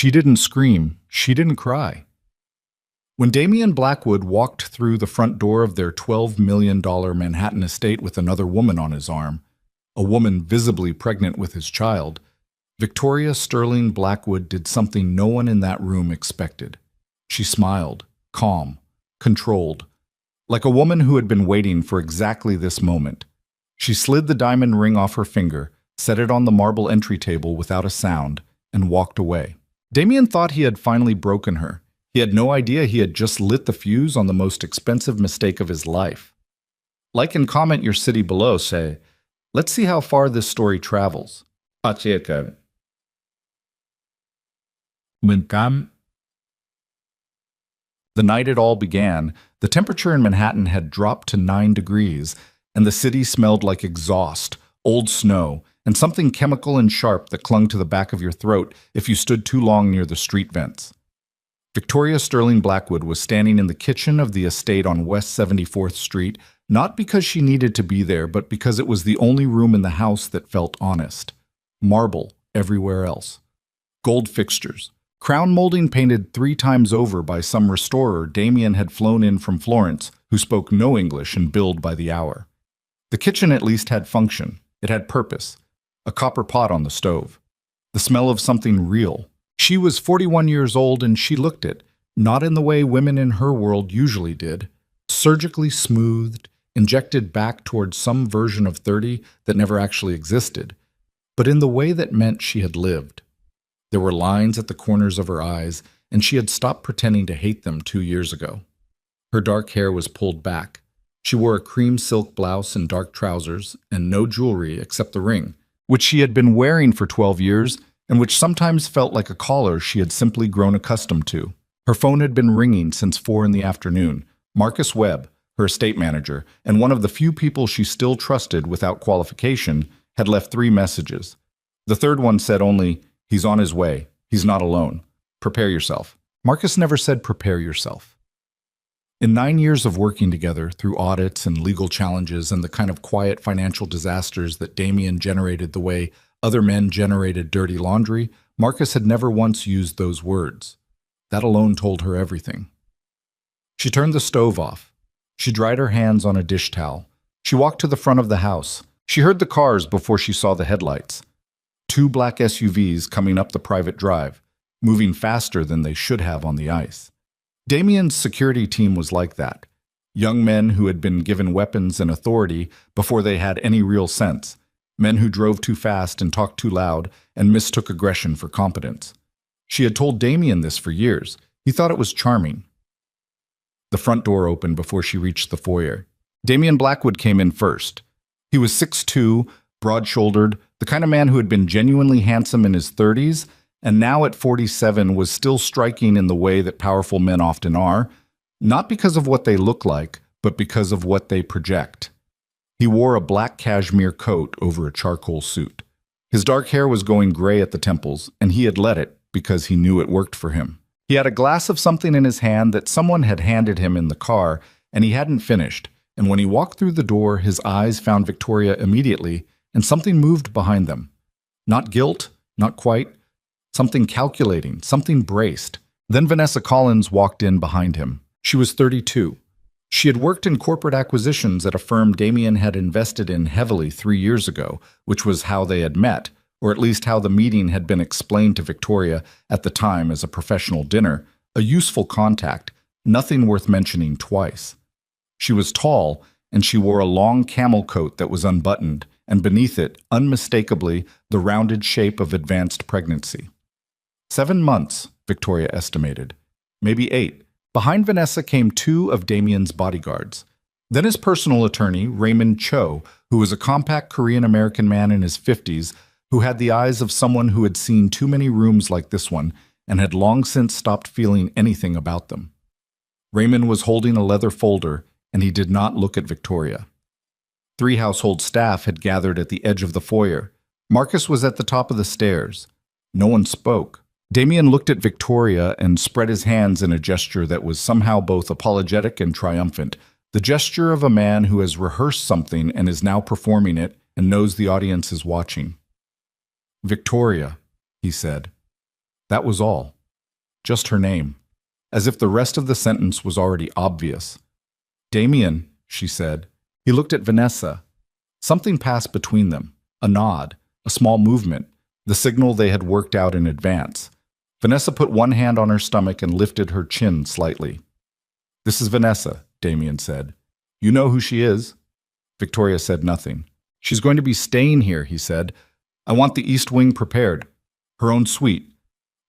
She didn't scream. She didn't cry. When Damian Blackwood walked through the front door of their $12 million Manhattan estate with another woman on his arm, a woman visibly pregnant with his child, Victoria Sterling Blackwood did something no one in that room expected. She smiled, calm, controlled, like a woman who had been waiting for exactly this moment. She slid the diamond ring off her finger, set it on the marble entry table without a sound, and walked away. Damian thought he had finally broken her. He had no idea he had just lit the fuse on the most expensive mistake of his life. Like and comment your city below, say, let's see how far this story travels. Mình cảm. The night it all began, the temperature in Manhattan had dropped to 9 degrees, and the city smelled like exhaust, old snow, and something chemical and sharp that clung to the back of your throat if you stood too long near the street vents. Victoria Sterling Blackwood was standing in the kitchen of the estate on West 74th Street, not because she needed to be there, but because it was the only room in the house that felt honest. Marble everywhere else. Gold fixtures. Crown molding painted 3 times over by some restorer Damian had flown in from Florence, who spoke no English and billed by the hour. The kitchen at least had function. It had purpose. A copper pot on the stove. The smell of something real. She was 41 years old and she looked it, not in the way women in her world usually did, surgically smoothed, injected back towards some version of 30 that never actually existed, but in the way that meant she had lived. There were lines at the corners of her eyes, and she had stopped pretending to hate them 2 years ago. Her dark hair was pulled back. She wore a cream silk blouse and dark trousers, and no jewelry except the ring, which she had been wearing for 12 years, and which sometimes felt like a collar she had simply grown accustomed to. Her phone had been ringing since 4 in the afternoon. Marcus Webb, her estate manager, and one of the few people she still trusted without qualification, had left 3 messages. The third one said only, "He's on his way. He's not alone. Prepare yourself." Marcus never said prepare yourself. In 9 years of working together, through audits and legal challenges and the kind of quiet financial disasters that Damian generated the way other men generated dirty laundry, Marcus had never once used those words. That alone told her everything. She turned the stove off. She dried her hands on a dish towel. She walked to the front of the house. She heard the cars before she saw the headlights. 2 black SUVs coming up the private drive, moving faster than they should have on the ice. Damian's security team was like that. Young men who had been given weapons and authority before they had any real sense. Men who drove too fast and talked too loud and mistook aggression for competence. She had told Damian this for years. He thought it was charming. The front door opened before she reached the foyer. Damian Blackwood came in first. He was 6'2", broad-shouldered, the kind of man who had been genuinely handsome in his 30s, and now at 47 was still striking in the way that powerful men often are, not because of what they look like, but because of what they project. He wore a black cashmere coat over a charcoal suit. His dark hair was going gray at the temples, and he had let it because he knew it worked for him. He had a glass of something in his hand that someone had handed him in the car, and he hadn't finished, and when he walked through the door, his eyes found Victoria immediately, and something moved behind them. Not guilt, not quite. Something calculating, something braced. Then Vanessa Collins walked in behind him. She was 32. She had worked in corporate acquisitions at a firm Damian had invested in heavily 3 years ago, which was how they had met, or at least how the meeting had been explained to Victoria at the time as a professional dinner, a useful contact, nothing worth mentioning twice. She was tall, and she wore a long camel coat that was unbuttoned, and beneath it, unmistakably, the rounded shape of advanced pregnancy. 7 months, Victoria estimated. Maybe 8. Behind Vanessa came 2 of Damian's bodyguards. Then his personal attorney, Raymond Cho, who was a compact Korean-American man in his 50s, who had the eyes of someone who had seen too many rooms like this one and had long since stopped feeling anything about them. Raymond was holding a leather folder, and he did not look at Victoria. 3 household staff had gathered at the edge of the foyer. Marcus was at the top of the stairs. No one spoke. Damian looked at Victoria and spread his hands in a gesture that was somehow both apologetic and triumphant, the gesture of a man who has rehearsed something and is now performing it and knows the audience is watching. "Victoria," he said. That was all. Just her name. As if the rest of the sentence was already obvious. Damien, she said. He looked at Vanessa. Something passed between them. A nod, a small movement, the signal they had worked out in advance. Vanessa put one hand on her stomach and lifted her chin slightly. This is Vanessa, Damien said. You know who she is? Victoria said nothing. She's going to be staying here, he said. I want the East Wing prepared. Her own suite.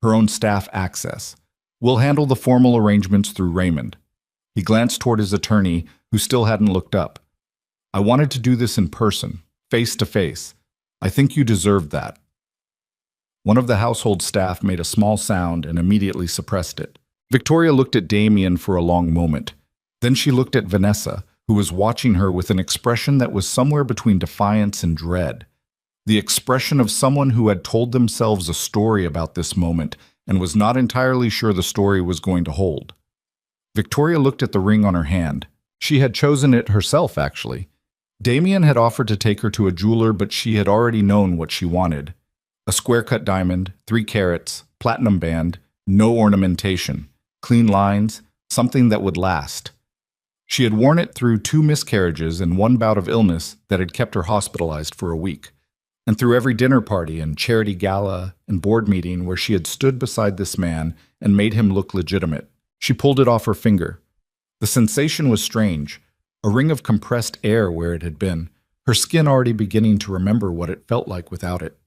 Her own staff access. We'll handle the formal arrangements through Raymond. He glanced toward his attorney, who still hadn't looked up. I wanted to do this in person, face to face. I think you deserved that. One of the household staff made a small sound and immediately suppressed it. Victoria looked at Damien for a long moment. Then she looked at Vanessa, who was watching her with an expression that was somewhere between defiance and dread. The expression of someone who had told themselves a story about this moment and was not entirely sure the story was going to hold. Victoria looked at the ring on her hand. She had chosen it herself, actually. Damien had offered to take her to a jeweler, but she had already known what she wanted. A square-cut diamond, 3 carats, platinum band, no ornamentation, clean lines, something that would last. She had worn it through 2 miscarriages and 1 bout of illness that had kept her hospitalized for a week, and through every dinner party and charity gala and board meeting where she had stood beside this man and made him look legitimate. She pulled it off her finger. The sensation was strange, a ring of compressed air where it had been, her skin already beginning to remember what it felt like without it.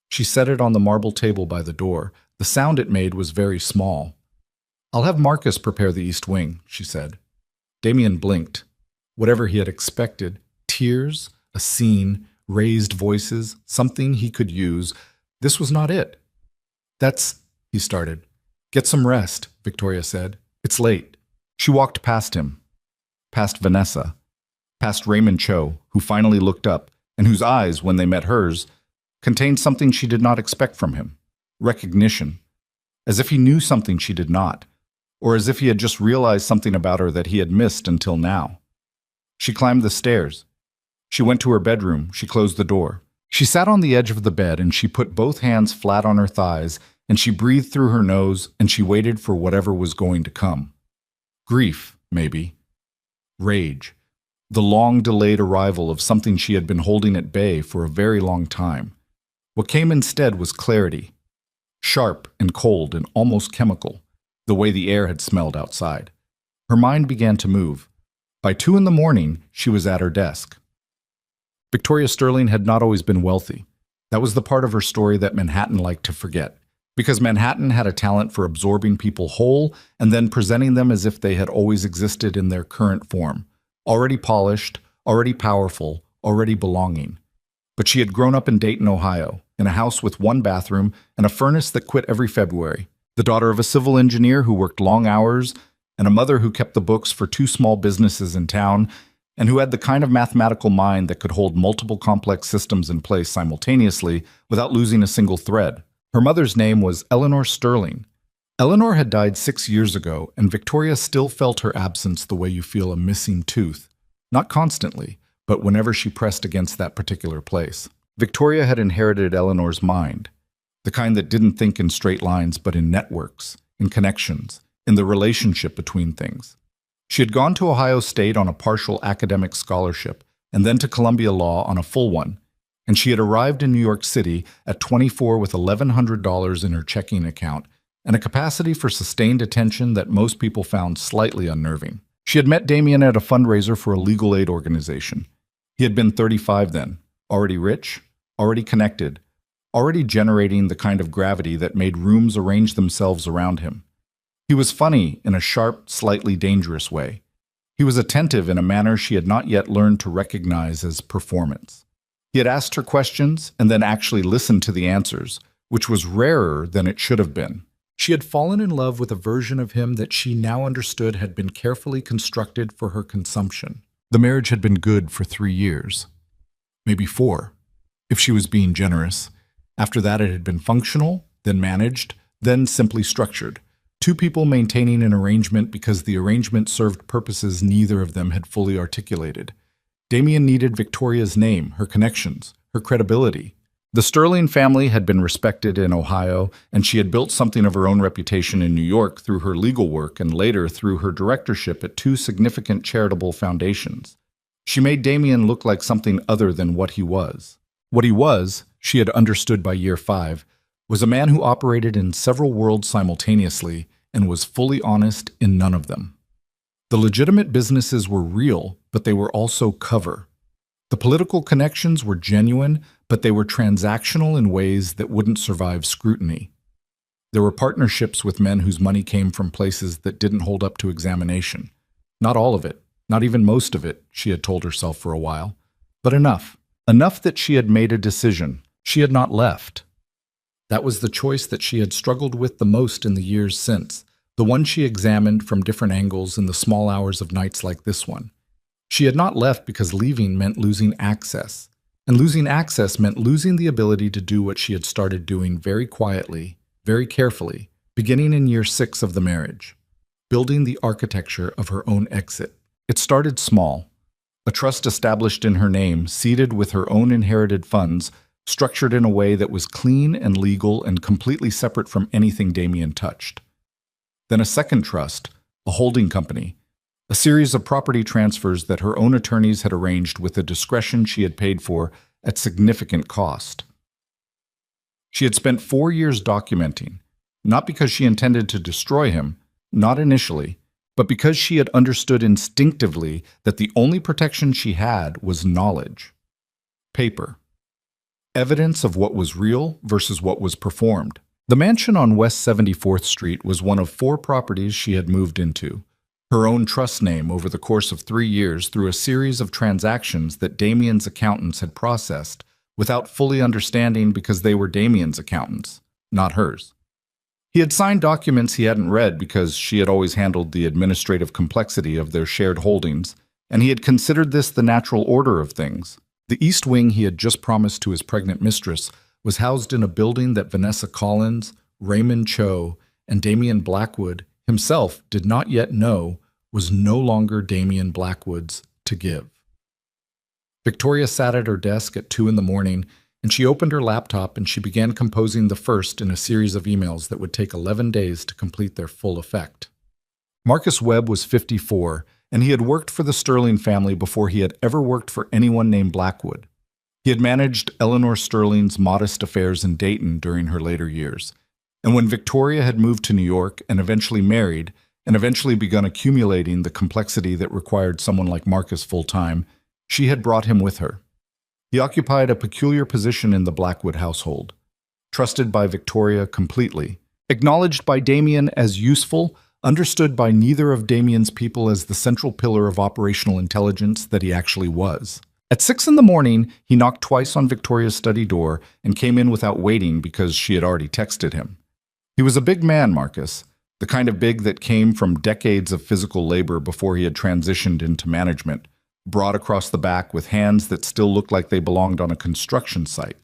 She set it on the marble table by the door. The sound it made was very small. I'll have Marcus prepare the East Wing, she said. Damien blinked. Whatever he had expected, tears, a scene, raised voices, something he could use, this was not it. That's, he started. Get some rest, Victoria said. It's late. She walked past him, past Vanessa, past Raymond Cho, who finally looked up, and whose eyes, when they met hers, contained something she did not expect from him. Recognition. As if he knew something she did not, or as if he had just realized something about her that he had missed until now. She climbed the stairs. She went to her bedroom. She closed the door. She sat on the edge of the bed and she put both hands flat on her thighs and she breathed through her nose and she waited for whatever was going to come. Grief, maybe. Rage. The long-delayed arrival of something she had been holding at bay for a very long time. What came instead was clarity. Sharp and cold and almost chemical, the way the air had smelled outside. Her mind began to move. By 2 in the morning, she was at her desk. Victoria Sterling had not always been wealthy. That was the part of her story that Manhattan liked to forget, because Manhattan had a talent for absorbing people whole and then presenting them as if they had always existed in their current form, already polished, already powerful, already belonging. But she had grown up in Dayton, Ohio, in a house with 1 bathroom and a furnace that quit every February, the daughter of a civil engineer who worked long hours, and a mother who kept the books for 2 small businesses in town, and who had the kind of mathematical mind that could hold multiple complex systems in place simultaneously without losing a single thread. Her mother's name was Eleanor Sterling. Eleanor had died 6 years ago, and Victoria still felt her absence the way you feel a missing tooth. Not constantly, but whenever she pressed against that particular place. Victoria had inherited Eleanor's mind, the kind that didn't think in straight lines but in networks, in connections, in the relationship between things. She had gone to Ohio State on a partial academic scholarship and then to Columbia Law on a full one, and she had arrived in New York City at 24 with $1,100 in her checking account and a capacity for sustained attention that most people found slightly unnerving. She had met Damien at a fundraiser for a legal aid organization. He had been 35 then, already rich, already connected, already generating the kind of gravity that made rooms arrange themselves around him. He was funny in a sharp, slightly dangerous way. He was attentive in a manner she had not yet learned to recognize as performance. He had asked her questions and then actually listened to the answers, which was rarer than it should have been. She had fallen in love with a version of him that she now understood had been carefully constructed for her consumption. The marriage had been good for 3 years. Maybe 4, if she was being generous. After that it had been functional, then managed, then simply structured. 2 people maintaining an arrangement because the arrangement served purposes neither of them had fully articulated. Damien needed Victoria's name, her connections, her credibility. The Sterling family had been respected in Ohio, and she had built something of her own reputation in New York through her legal work and later through her directorship at two significant charitable foundations. She made Damien look like something other than what he was. What he was, she had understood by year 5, was a man who operated in several worlds simultaneously and was fully honest in none of them. The legitimate businesses were real, but they were also cover. The political connections were genuine, but they were transactional in ways that wouldn't survive scrutiny. There were partnerships with men whose money came from places that didn't hold up to examination. Not all of it, not even most of it, she had told herself for a while, but enough. Enough that she had made a decision. She had not left. That was the choice that she had struggled with the most in the years since, the one she examined from different angles in the small hours of nights like this one. She had not left because leaving meant losing access, and losing access meant losing the ability to do what she had started doing very quietly, very carefully, beginning in year 6 of the marriage, building the architecture of her own exit. It started small. A trust established in her name, seeded with her own inherited funds, structured in a way that was clean and legal and completely separate from anything Damien touched. Then a second trust, a holding company, a series of property transfers that her own attorneys had arranged with a discretion she had paid for at significant cost. She had spent 4 years documenting, not because she intended to destroy him, not initially, but because she had understood instinctively that the only protection she had was knowledge. Paper. Evidence of what was real versus what was performed. The mansion on West 74th Street was one of 4 properties she had moved into, her own trust name over the course of 3 years through a series of transactions that Damien's accountants had processed without fully understanding because they were Damien's accountants, not hers. He had signed documents he hadn't read because she had always handled the administrative complexity of their shared holdings, and he had considered this the natural order of things. The East Wing he had just promised to his pregnant mistress was housed in a building that Vanessa Collins, Raymond Cho, and Damien Blackwood himself did not yet know was no longer Damien Blackwood's to give. Victoria sat at her desk at 2 in the morning, and she opened her laptop and she began composing the first in a series of emails that would take 11 days to complete their full effect. Marcus Webb was 54, and he had worked for the Sterling family before he had ever worked for anyone named Blackwood. He had managed Eleanor Sterling's modest affairs in Dayton during her later years, and when Victoria had moved to New York and eventually married, and eventually begun accumulating the complexity that required someone like Marcus full-time, she had brought him with her. He occupied a peculiar position in the Blackwood household, trusted by Victoria completely, acknowledged by Damien as useful, understood by neither of Damien's people as the central pillar of operational intelligence that he actually was. At 6 in the morning, he knocked twice on Victoria's study door and came in without waiting because she had already texted him. He was a big man, Marcus, the kind of big that came from decades of physical labor before he had transitioned into management, broad across the back with hands that still looked like they belonged on a construction site.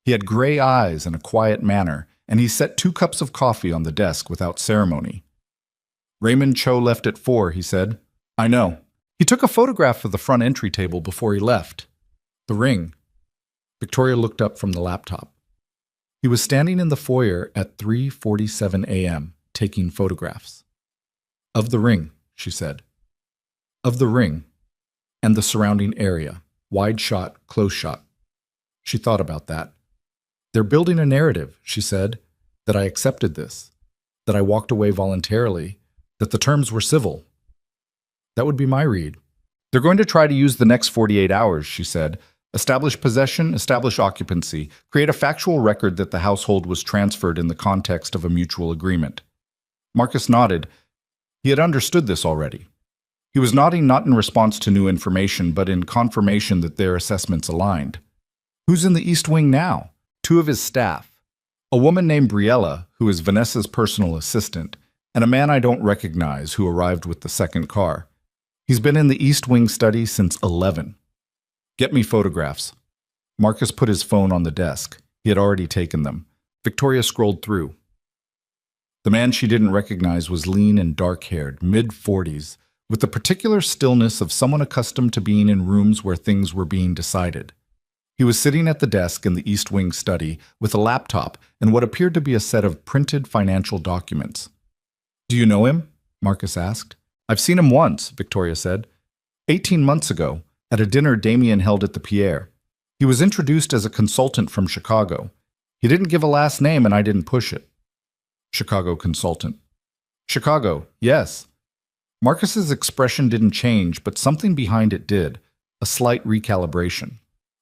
He had gray eyes and a quiet manner, and he set 2 cups of coffee on the desk without ceremony. Raymond Cho left at 4, he said. I know. He took a photograph of the front entry table before he left. The ring. Victoria looked up from the laptop. He was standing in the foyer at 3:47 a.m., taking photographs. Of the ring, she said. Of the ring. And the surrounding area. Wide shot, close shot. She thought about that. They're building a narrative, she said, that I accepted this, that I walked away voluntarily, that the terms were civil. That would be my read. They're going to try to use the next 48 hours, she said. Establish possession, establish occupancy, create a factual record that the household was transferred in the context of a mutual agreement. Marcus nodded. He had understood this already. He was nodding not in response to new information, but in confirmation that their assessments aligned. Who's in the East Wing now? 2 of his staff. A woman named Briella, who is Vanessa's personal assistant, and a man I don't recognize who arrived with the second car. He's been in the East Wing study since 11. Get me photographs. Marcus put his phone on the desk. He had already taken them. Victoria scrolled through. The man she didn't recognize was lean and dark-haired, mid-40s, with the particular stillness of someone accustomed to being in rooms where things were being decided. He was sitting at the desk in the East Wing study with a laptop and what appeared to be a set of printed financial documents. "Do you know him?" Marcus asked. "I've seen him once," Victoria said. 18 months ago, at a dinner Damien held at the Pierre. He was introduced as a consultant from Chicago. He didn't give a last name and I didn't push it. Chicago consultant. Chicago, yes. Marcus's expression didn't change, but something behind it did, a slight recalibration.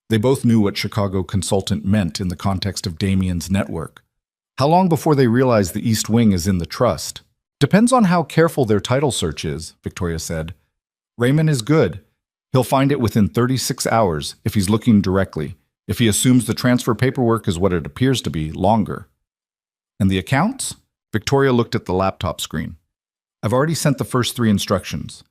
They both knew what Chicago consultant meant in the context of Damien's network. How long before they realize the East Wing is in the trust? Depends on how careful their title search is, Victoria said. Raymond is good. He'll find it within 36 hours if he's looking directly. If he assumes the transfer paperwork is what it appears to be, longer. And the accounts? Victoria looked at the laptop screen. I've already sent the first 3 instructions.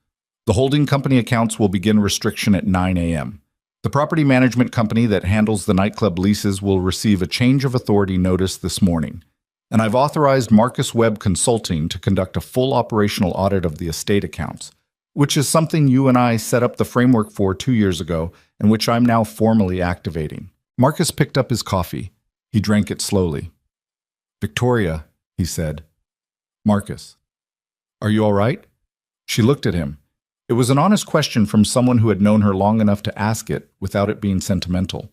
The holding company accounts will begin restriction at 9 a.m. The property management company that handles the nightclub leases will receive a change of authority notice this morning. And I've authorized Marcus Webb Consulting to conduct a full operational audit of the estate accounts, which is something you and I set up the framework for 2 years ago and which I'm now formally activating. Marcus picked up his coffee. He drank it slowly. Victoria, he said. Marcus, are you all right? She looked at him. It was an honest question from someone who had known her long enough to ask it without it being sentimental.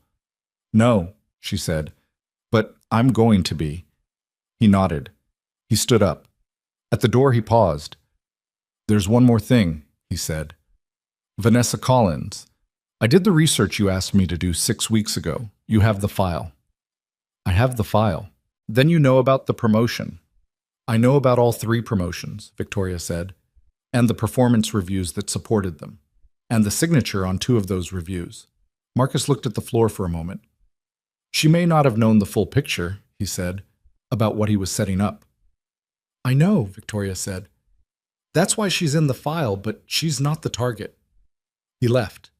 No, she said, but I'm going to be. He nodded. He stood up. At the door he paused. There's one more thing, he said. Vanessa Collins. I did the research you asked me to do 6 weeks ago. You have the file. I have the file. Then you know about the promotion. I know about all 3 promotions, Victoria said, and the performance reviews that supported them, and the signature on 2 of those reviews. Marcus looked at the floor for a moment. She may not have known the full picture, he said, about what he was setting up. I know, Victoria said. That's why she's in the file, but she's not the target. He left.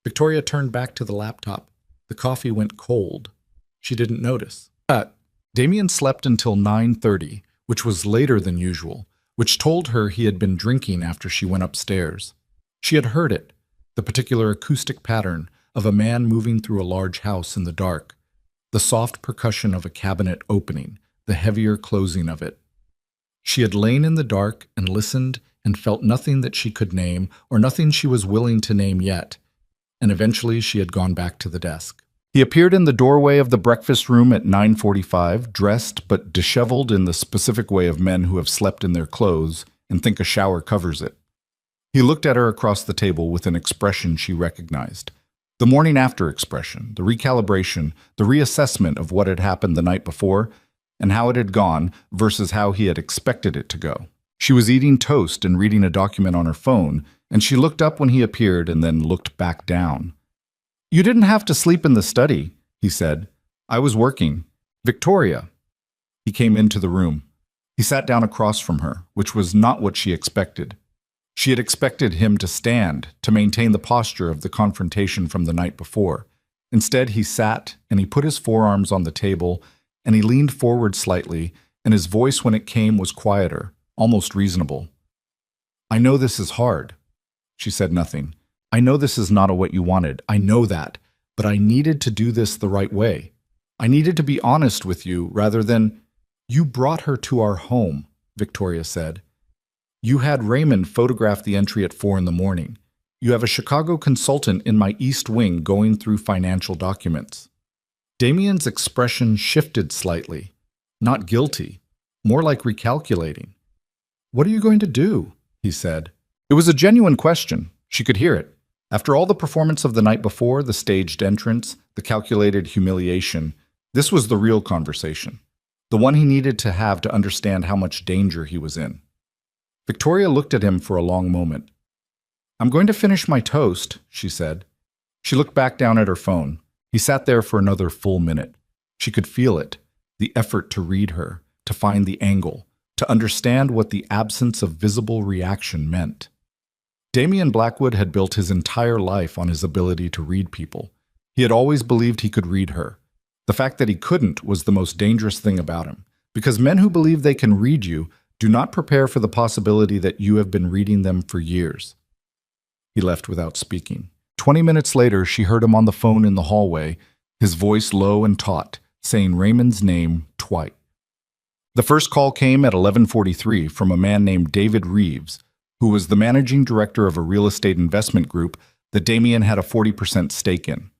Victoria turned back to the laptop. The coffee went cold. She didn't notice. Damien slept until 9:30, which was later than usual, which told her he had been drinking after she went upstairs. She had heard it, the particular acoustic pattern of a man moving through a large house in the dark, the soft percussion of a cabinet opening, the heavier closing of it. She had lain in the dark and listened and felt nothing that she could name or nothing she was willing to name yet, and eventually she had gone back to the desk. He appeared in the doorway of the breakfast room at 9:45, dressed but disheveled in the specific way of men who have slept in their clothes and think a shower covers it. He looked at her across the table with an expression she recognized. The morning after expression, the recalibration, the reassessment of what had happened the night before and how it had gone versus how he had expected it to go. She was eating toast and reading a document on her phone, and she looked up when he appeared and then looked back down. You didn't have to sleep in the study, he said. I was working. Victoria. He came into the room. He sat down across from her, which was not what she expected. She had expected him to stand, to maintain the posture of the confrontation from the night before. Instead, he sat and he put his forearms on the table and he leaned forward slightly, and his voice when it came was quieter, almost reasonable. I know this is hard. She said nothing. I know this is not what you wanted. I know that. But I needed to do this the right way. I needed to be honest with you rather than, you brought her to our home, Victoria said. You had Raymond photograph the entry at 4 in the morning. You have a Chicago consultant in my East Wing going through financial documents. Damien's expression shifted slightly. Not guilty, more like recalculating. What are you going to do? He said. It was a genuine question. She could hear it. After all the performance of the night before, the staged entrance, the calculated humiliation, this was the real conversation, the one he needed to have to understand how much danger he was in. Victoria looked at him for a long moment. I'm going to finish my toast, she said. She looked back down at her phone. He sat there for another full minute. She could feel it, the effort to read her, to find the angle, to understand what the absence of visible reaction meant. Damien Blackwood had built his entire life on his ability to read people. He had always believed he could read her. The fact that he couldn't was the most dangerous thing about him, because men who believe they can read you do not prepare for the possibility that you have been reading them for years. He left without speaking. 20 minutes later, she heard him on the phone in the hallway, his voice low and taut, saying Raymond's name twice. The first call came at 11:43 from a man named David Reeves, who was the managing director of a real estate investment group that Damien had a 40% stake in.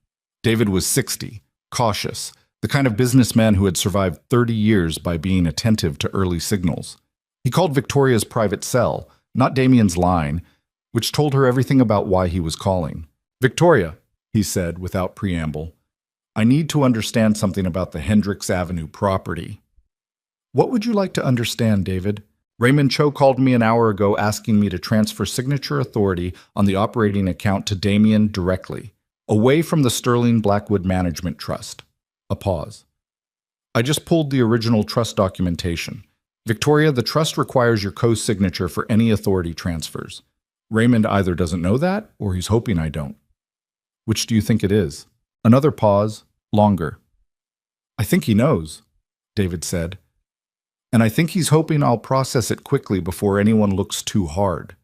David was 60, cautious, the kind of businessman who had survived 30 years by being attentive to early signals. He called Victoria's private cell, not Damien's line, which told her everything about why he was calling. "Victoria," he said without preamble, "I need to understand something about the Hendricks Avenue property." "What would you like to understand, David?" "Raymond Cho called me an hour ago asking me to transfer signature authority on the operating account to Damien directly, away from the Sterling Blackwood Management Trust." A pause. "I just pulled the original trust documentation. Victoria, the trust requires your co-signature for any authority transfers. Raymond either doesn't know that, or he's hoping I don't." "Which do you think it is?" Another pause, longer. "I think he knows," David said. "And I think he's hoping I'll process it quickly before anyone looks too hard."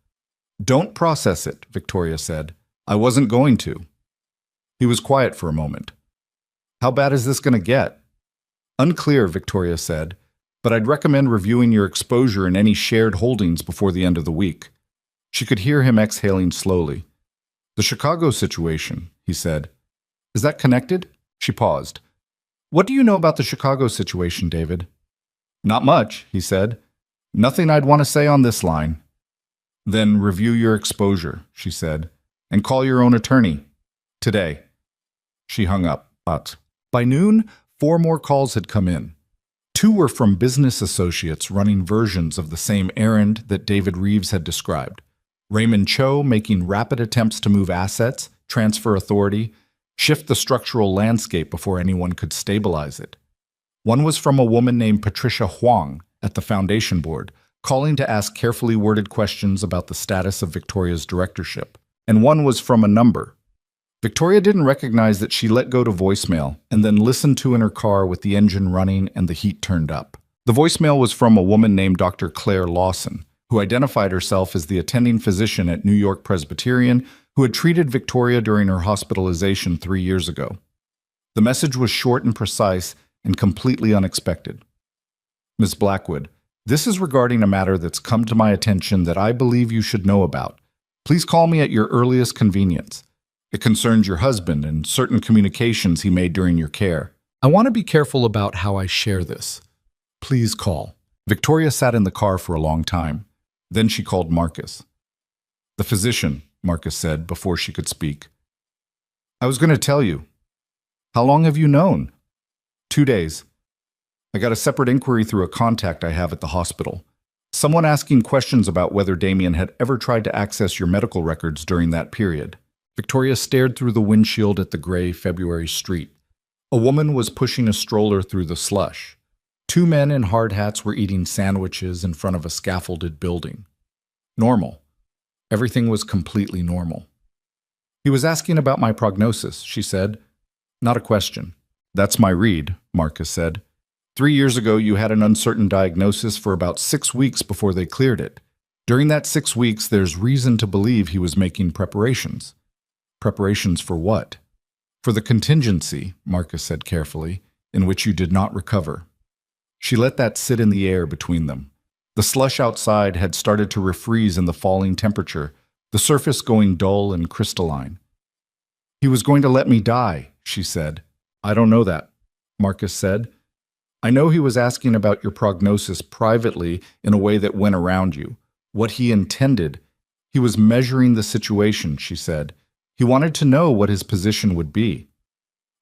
"Don't process it," Victoria said. "I wasn't going to." He was quiet for a moment. "How bad is this going to get?" "Unclear," Victoria said, "but I'd recommend reviewing your exposure in any shared holdings before the end of the week." She could hear him exhaling slowly. "The Chicago situation," he said. "Is that connected?" She paused. "What do you know about the Chicago situation, David?" "Not much," he said. "Nothing I'd want to say on this line." "Then review your exposure," she said, "and call your own attorney. Today." She hung up. But by noon, 4 more calls had come in. 2 were from business associates running versions of the same errand that David Reeves had described. Raymond Cho making rapid attempts to move assets, transfer authority, shift the structural landscape before anyone could stabilize it. One was from a woman named Patricia Huang at the foundation board, calling to ask carefully worded questions about the status of Victoria's directorship. And one was from a number. Victoria didn't recognize that she let go to voicemail and then listened to in her car with the engine running and the heat turned up. The voicemail was from a woman named Dr. Claire Lawson, who identified herself as the attending physician at New York Presbyterian who had treated Victoria during her hospitalization 3 years ago. The message was short and precise and completely unexpected. "Ms. Blackwood, this is regarding a matter that's come to my attention that I believe you should know about. Please call me at your earliest convenience. It concerns your husband and certain communications he made during your care. I want to be careful about how I share this. Please call." Victoria sat in the car for a long time. Then she called Marcus. "The physician," Marcus said before she could speak. "I was going to tell you. How long have you known?" 2 days. I got a separate inquiry through a contact I have at the hospital. Someone asking questions about whether Damien had ever tried to access your medical records during that period." Victoria stared through the windshield at the gray February street. A woman was pushing a stroller through the slush. 2 men in hard hats were eating sandwiches in front of a scaffolded building. Normal. Everything was completely normal. "He was asking about my prognosis," she said. "Not a question." "That's my read," Marcus said. 3 years ago, you had an uncertain diagnosis for about 6 weeks before they cleared it. During that 6 weeks, there's reason to believe he was making preparations. Preparations for what? For the contingency, Marcus said carefully, in which you did not recover. She let that sit in the air between them. The slush outside had started to refreeze in the falling temperature, the surface going dull and crystalline. "He was going to let me die," she said. "I don't know that," Marcus said. "I know he was asking about your prognosis privately in a way that went around you. What he intended. He was measuring the situation," she said. "He wanted to know what his position would be."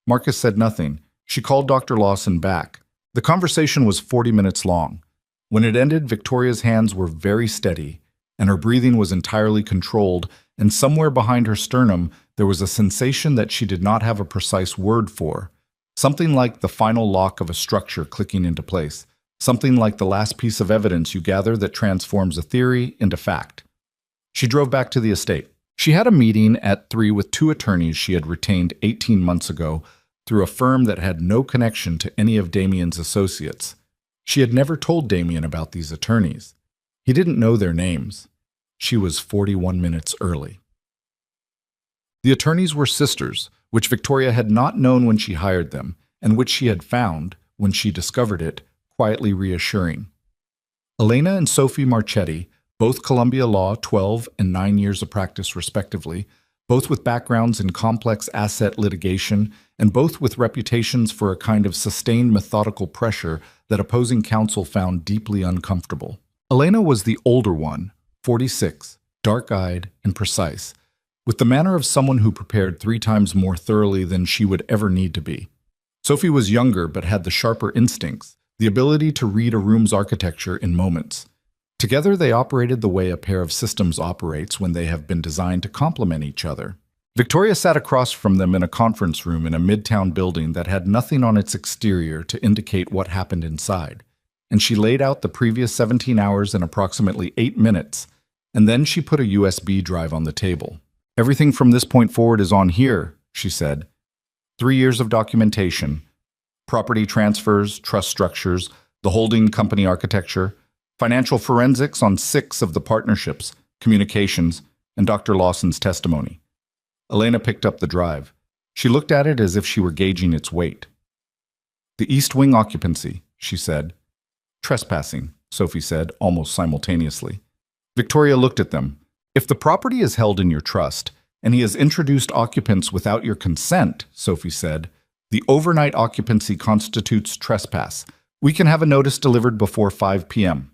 Marcus said nothing. She called Dr. Lawson back. The conversation was 40 minutes long. When it ended, Victoria's hands were very steady, and her breathing was entirely controlled, and somewhere behind her sternum there was a sensation that she did not have a precise word for. Something like the final lock of a structure clicking into place. Something like the last piece of evidence you gather that transforms a theory into fact. She drove back to the estate. She had a meeting at 3 with 2 attorneys she had retained 18 months ago through a firm that had no connection to any of Damien's associates. She had never told Damien about these attorneys. He didn't know their names. She was 41 minutes early. The attorneys were sisters, which Victoria had not known when she hired them, and which she had found, when she discovered it, quietly reassuring. Elena and Sophie Marchetti, both Columbia Law, 12 and 9 years of practice respectively, both with backgrounds in complex asset litigation, and both with reputations for a kind of sustained methodical pressure that opposing counsel found deeply uncomfortable. Elena was the older one, 46, dark-eyed and precise, with the manner of someone who prepared 3 times more thoroughly than she would ever need to be. Sophie was younger but had the sharper instincts, the ability to read a room's architecture in moments. Together they operated the way a pair of systems operates when they have been designed to complement each other. Victoria sat across from them in a conference room in a midtown building that had nothing on its exterior to indicate what happened inside, and she laid out the previous 17 hours in approximately 8 minutes, and then she put a USB drive on the table. "Everything from this point forward is on here," she said. 3 years of documentation, property transfers, trust structures, the holding company architecture, financial forensics on 6 of the partnerships, communications, and Dr. Lawson's testimony. Elena picked up the drive. She looked at it as if she were gauging its weight. "The East Wing occupancy," she said. "Trespassing," Sophie said, almost simultaneously. Victoria looked at them. "If the property is held in your trust, and he has introduced occupants without your consent," Sophie said, "the overnight occupancy constitutes trespass. We can have a notice delivered before 5 p.m.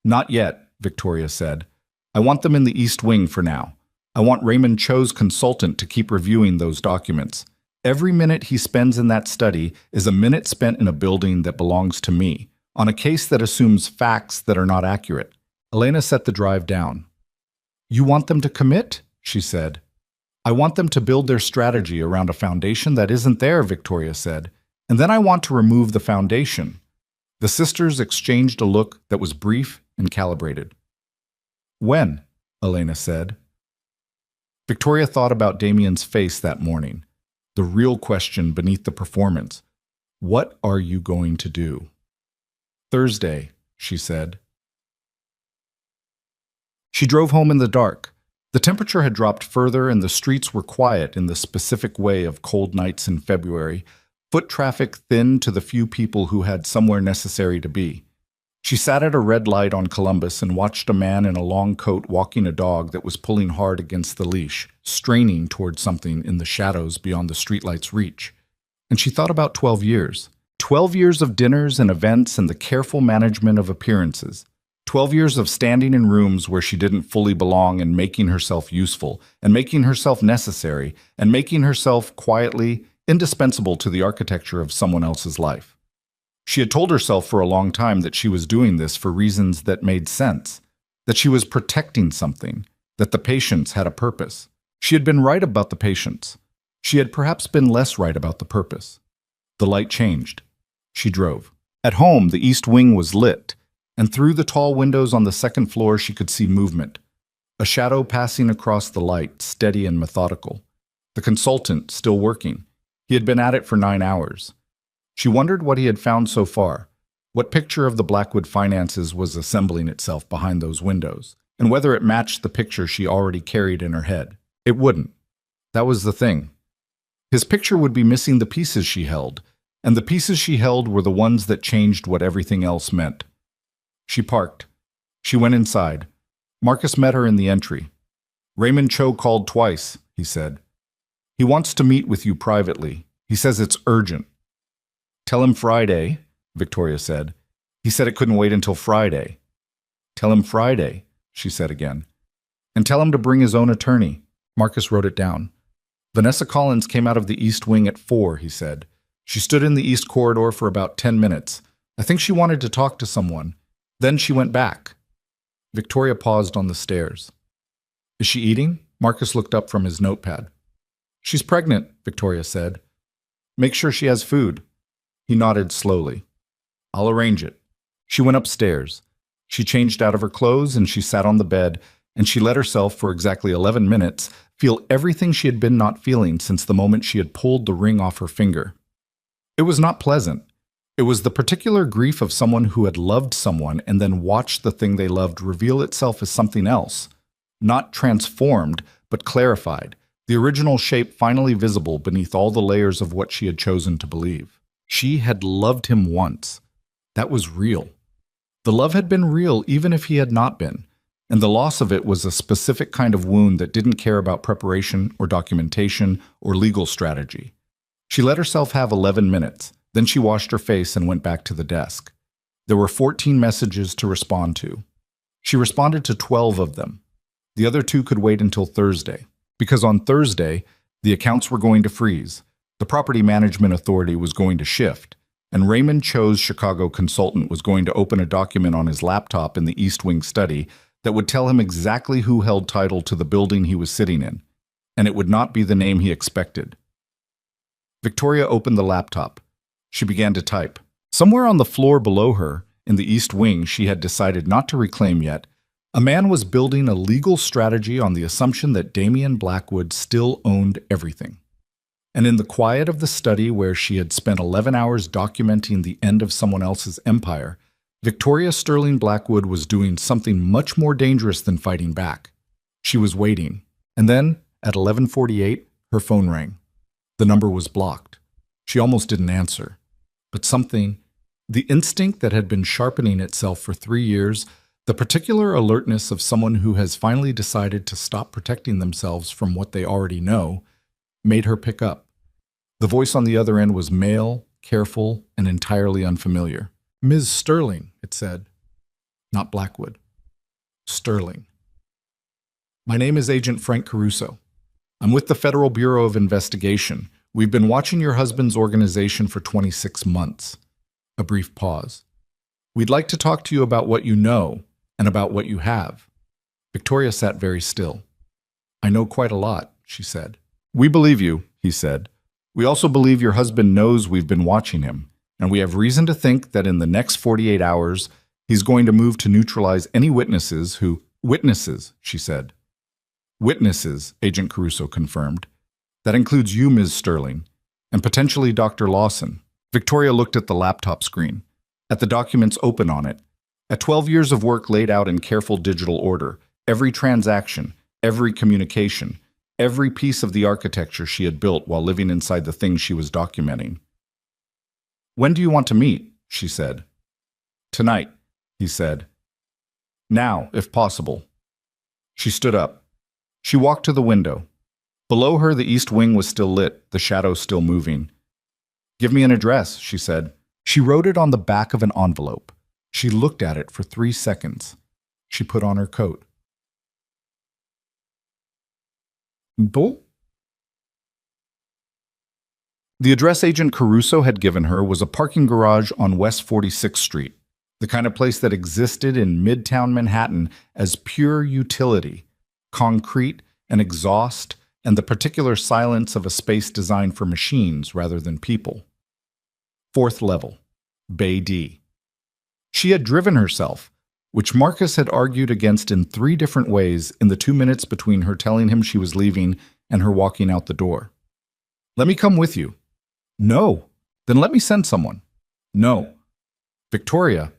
"Not yet," Victoria said. "I want them in the East Wing for now. I want Raymond Cho's consultant to keep reviewing those documents. Every minute he spends in that study is a minute spent in a building that belongs to me, on a case that assumes facts that are not accurate." Elena set the drive down. "You want them to commit?" she said. "I want them to build their strategy around a foundation that isn't there," Victoria said. "And then I want to remove the foundation." The sisters exchanged a look that was brief and calibrated. "When?" Elena said. Victoria thought about Damien's face that morning, the real question beneath the performance. "What are you going to do?" "Thursday," she said. She drove home in the dark. The temperature had dropped further and the streets were quiet in the specific way of cold nights in February, foot traffic thin to the few people who had somewhere necessary to be. She sat at a red light on Columbus and watched a man in a long coat walking a dog that was pulling hard against the leash, straining toward something in the shadows beyond the streetlight's reach. And she thought about 12 years. 12 years of dinners and events and the careful management of appearances. 12 years of standing in rooms where she didn't fully belong and making herself useful, and making herself necessary, and making herself quietly indispensable to the architecture of someone else's life. She had told herself for a long time that she was doing this for reasons that made sense, that she was protecting something, that the patients had a purpose. She had been right about the patients. She had perhaps been less right about the purpose. The light changed. She drove. At home, the East Wing was lit, and through the tall windows on the second floor she could see movement. A shadow passing across the light, steady and methodical. The consultant still working. He had been at it for 9 hours. She wondered what he had found so far, what picture of the Blackwood finances was assembling itself behind those windows, and whether it matched the picture she already carried in her head. It wouldn't. That was the thing. His picture would be missing the pieces she held, and the pieces she held were the ones that changed what everything else meant. She parked. She went inside. Marcus met her in the entry. "Raymond Cho called twice," he said. "He wants to meet with you privately. He says it's urgent." "Tell him Friday," Victoria said. "He said it couldn't wait until Friday." "Tell him Friday," she said again. "And tell him to bring his own attorney." Marcus wrote it down. "Vanessa Collins came out of the East Wing at 4, he said. She stood in the East Corridor for about 10 minutes. I think she wanted to talk to someone. Then she went back." Victoria paused on the stairs. "Is she eating?" Marcus looked up from his notepad. "She's pregnant," Victoria said. "Make sure she has food." He nodded slowly. "I'll arrange it." She went upstairs. She changed out of her clothes and she sat on the bed, and she let herself, for exactly 11 minutes, feel everything she had been not feeling since the moment she had pulled the ring off her finger. It was not pleasant. It was the particular grief of someone who had loved someone and then watched the thing they loved reveal itself as something else. Not transformed, but clarified. the original shape finally visible beneath all the layers of what she had chosen to believe. She had loved him once. That was real. The love had been real even if he had not been, and the loss of it was a specific kind of wound that didn't care about preparation or documentation or legal strategy. She let herself have 11 minutes, then she washed her face and went back to the desk. There were 14 messages to respond to. She responded to 12 of them. The other 2 could wait until Thursday, because on Thursday, the accounts were going to freeze, the property management authority was going to shift, and Raymond Cho's Chicago consultant was going to open a document on his laptop in the East Wing study that would tell him exactly who held title to the building he was sitting in, and it would not be the name he expected. Victoria opened the laptop. She began to type. Somewhere on the floor below her, in the East Wing she had decided not to reclaim yet, a man was building a legal strategy on the assumption that Damian Blackwood still owned everything. And in the quiet of the study where she had spent 11 hours documenting the end of someone else's empire, Victoria Sterling Blackwood was doing something much more dangerous than fighting back. She was waiting. And then, at 11:48, her phone rang. The number was blocked. She almost didn't answer. But something, the instinct that had been sharpening itself for 3 years, the particular alertness of someone who has finally decided to stop protecting themselves from what they already know, made her pick up. The voice on the other end was male, careful, and entirely unfamiliar. "Ms. Sterling," it said. Not Blackwood. Sterling. "My name is Agent Frank Caruso. I'm with the Federal Bureau of Investigation. We've been watching your husband's organization for 26 months. A brief pause. "We'd like to talk to you about what you know and about what you have." Victoria sat very still. "I know quite a lot," she said. "We believe you," he said. "We also believe your husband knows we've been watching him, and we have reason to think that in the next 48 hours, he's going to move to neutralize any witnesses who—" "Witnesses," she said. "Witnesses," Agent Caruso confirmed. "That includes you, Ms. Sterling, and potentially Dr. Lawson." Victoria looked at the laptop screen, at the documents open on it, at 12 years of work laid out in careful digital order, every transaction, every communication, every piece of the architecture she had built while living inside the things she was documenting. "When do you want to meet?" she said. "Tonight," he said. "Now, if possible." She stood up. She walked to the window. Below her, the East Wing was still lit, the shadows still moving. "Give me an address," she said. She wrote it on the back of an envelope. She looked at it for 3 seconds. She put on her coat. "Bon?" The address Agent Caruso had given her was a parking garage on West 46th Street, the kind of place that existed in Midtown Manhattan as pure utility, concrete and exhaust, and the particular silence of a space designed for machines rather than people. 4th level, Bay D. She had driven herself, which Marcus had argued against in 3 different ways in the 2 minutes between her telling him she was leaving and her walking out the door. "Let me come with you." "No." "Then let me send someone." "No." "Victoria,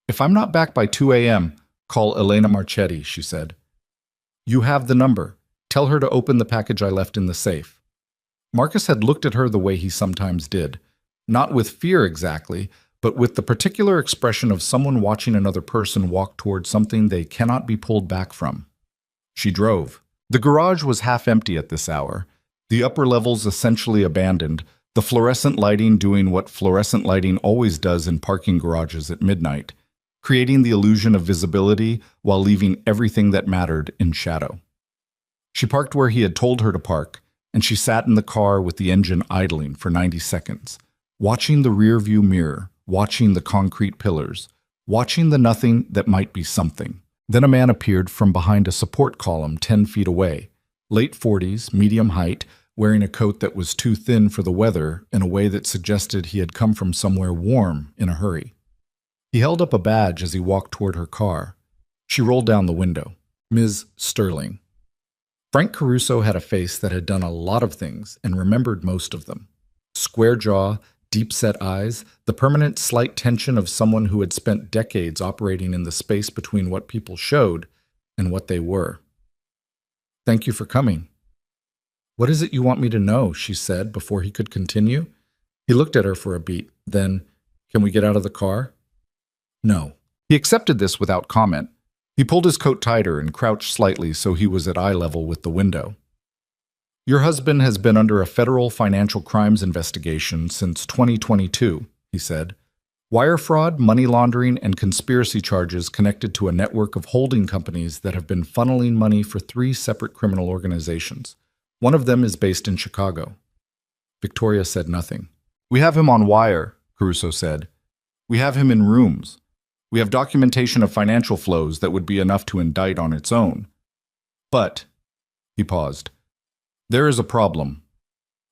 if I'm not back by 2 a.m., call Elena Marchetti," she said. "You have the number. Tell her to open the package I left in the safe." Marcus had looked at her the way he sometimes did, not with fear exactly, but with the particular expression of someone watching another person walk toward something they cannot be pulled back from. She drove. The garage was half empty at this hour, the upper levels essentially abandoned, the fluorescent lighting doing what fluorescent lighting always does in parking garages at midnight, creating the illusion of visibility while leaving everything that mattered in shadow. She parked where he had told her to park, and she sat in the car with the engine idling for 90 seconds, watching the rearview mirror, watching the concrete pillars, watching the nothing that might be something. Then a man appeared from behind a support column 10 feet away, late 40s, medium height, wearing a coat that was too thin for the weather in a way that suggested he had come from somewhere warm in a hurry. He held up a badge as he walked toward her car. She rolled down the window. "Ms. Sterling." Frank Caruso had a face that had done a lot of things and remembered most of them. Square jaw, deep-set eyes, the permanent slight tension of someone who had spent decades operating in the space between what people showed and what they were. "Thank you for coming." What is it you want me to know? She said before he could continue. He looked at her for a beat. Then, can we get out of the car? No. He accepted this without comment. He pulled his coat tighter and crouched slightly so he was at eye level with the window. Your husband has been under a federal financial crimes investigation since 2022, he said. Wire fraud, money laundering, and conspiracy charges connected to a network of holding companies that have been funneling money for 3 separate criminal organizations. One of them is based in Chicago. Victoria said nothing. We have him on wire, Caruso said. We have him in rooms. We have documentation of financial flows that would be enough to indict on its own. But, he paused, there is a problem.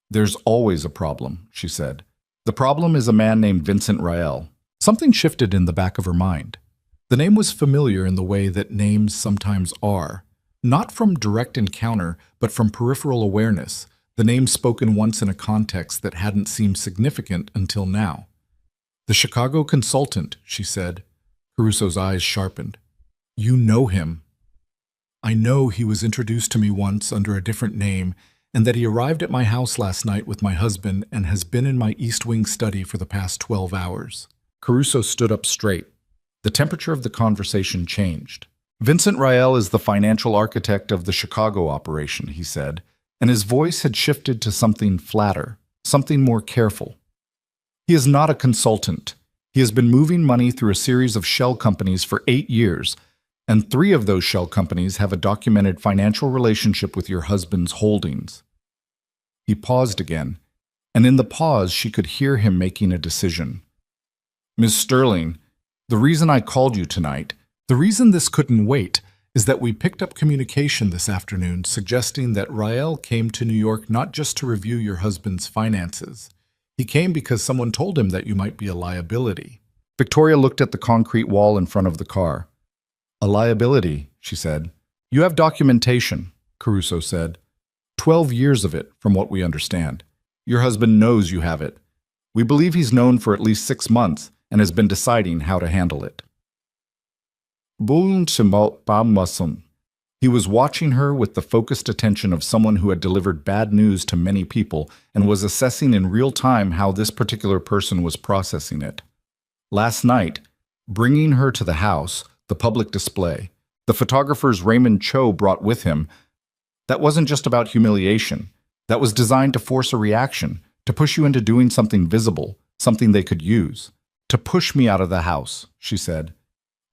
There's always a problem, she said. The problem is a man named Vincent Rael. Something shifted in the back of her mind. The name was familiar in the way that names sometimes are. Not from direct encounter, but from peripheral awareness, the name spoken once in a context that hadn't seemed significant until now. The Chicago consultant, she said. Caruso's eyes sharpened. You know him. I know he was introduced to me once under a different name, and that he arrived at my house last night with my husband and has been in my East Wing study for the past 12 hours. Caruso stood up straight. The temperature of the conversation changed. Vincent Rael is the financial architect of the Chicago operation, he said, and his voice had shifted to something flatter, something more careful. He is not a consultant. He has been moving money through a series of shell companies for 8 years, and 3 of those shell companies have a documented financial relationship with your husband's holdings. He paused again, and in the pause she could hear him making a decision. Ms. Sterling, the reason I called you tonight, the reason this couldn't wait, is that we picked up communication this afternoon suggesting that Rael came to New York not just to review your husband's finances. He came because someone told him that you might be a liability. Victoria looked at the concrete wall in front of the car. A liability, she said. You have documentation, Caruso said. 12 years of it, from what we understand. Your husband knows you have it. We believe he's known for at least 6 months and has been deciding how to handle it. He was watching her with the focused attention of someone who had delivered bad news to many people and was assessing in real time how this particular person was processing it. Last night, bringing her to the house, the public display, the photographers Raymond Cho brought with him, that wasn't just about humiliation. That was designed to force a reaction, to push you into doing something visible, something they could use. To push me out of the house, she said.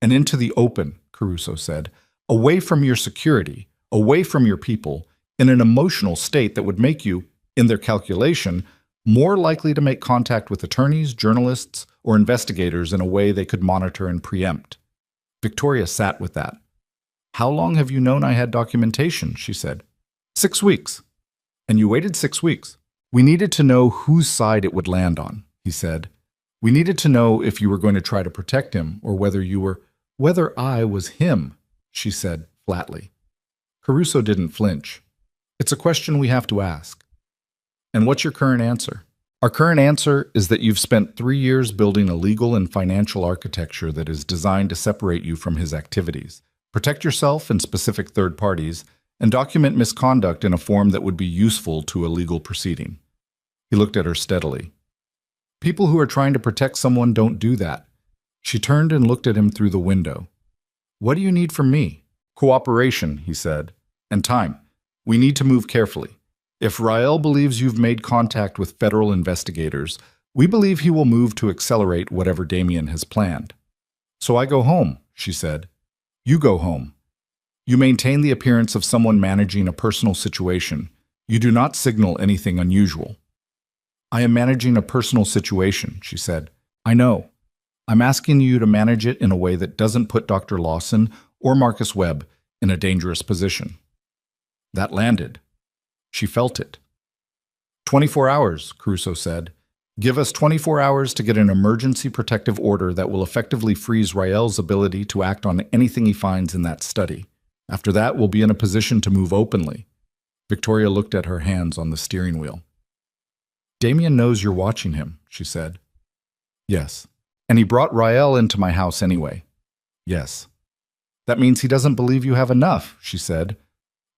And into the open, Caruso said. Away from your security, away from your people, in an emotional state that would make you, in their calculation, more likely to make contact with attorneys, journalists, or investigators in a way they could monitor and preempt. Victoria sat with that. How long have you known I had documentation? She said. 6 weeks. And you waited 6 weeks. We needed to know whose side it would land on, he said. We needed to know if you were going to try to protect him or whether I was him, she said flatly. Caruso didn't flinch. It's a question we have to ask. And what's your current answer? Our current answer is that you've spent 3 years building a legal and financial architecture that is designed to separate you from his activities, protect yourself and specific third parties, and document misconduct in a form that would be useful to a legal proceeding. He looked at her steadily. People who are trying to protect someone don't do that. She turned and looked at him through the window. What do you need from me? Cooperation, he said. And time. We need to move carefully. If Rael believes you've made contact with federal investigators, we believe he will move to accelerate whatever Damien has planned. So I go home, she said. You go home. You maintain the appearance of someone managing a personal situation. You do not signal anything unusual. I am managing a personal situation, she said. I know. I'm asking you to manage it in a way that doesn't put Dr. Lawson or Marcus Webb in a dangerous position. That landed. She felt it. 24 hours, Caruso said. Give us 24 hours to get an emergency protective order that will effectively freeze Rael's ability to act on anything he finds in that study. After that, we'll be in a position to move openly. Victoria looked at her hands on the steering wheel. Damien knows you're watching him, she said. Yes. And he brought Rael into my house anyway. Yes. That means he doesn't believe you have enough, she said.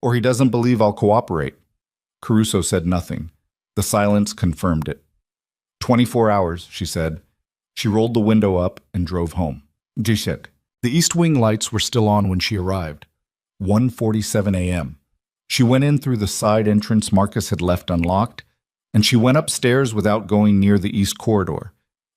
Or he doesn't believe I'll cooperate. Caruso said nothing. The silence confirmed it. 24 hours, she said. She rolled the window up and drove home. Jishek. The East Wing lights were still on when she arrived. 1:47 a.m. She went in through the side entrance Marcus had left unlocked, and she went upstairs without going near the east corridor,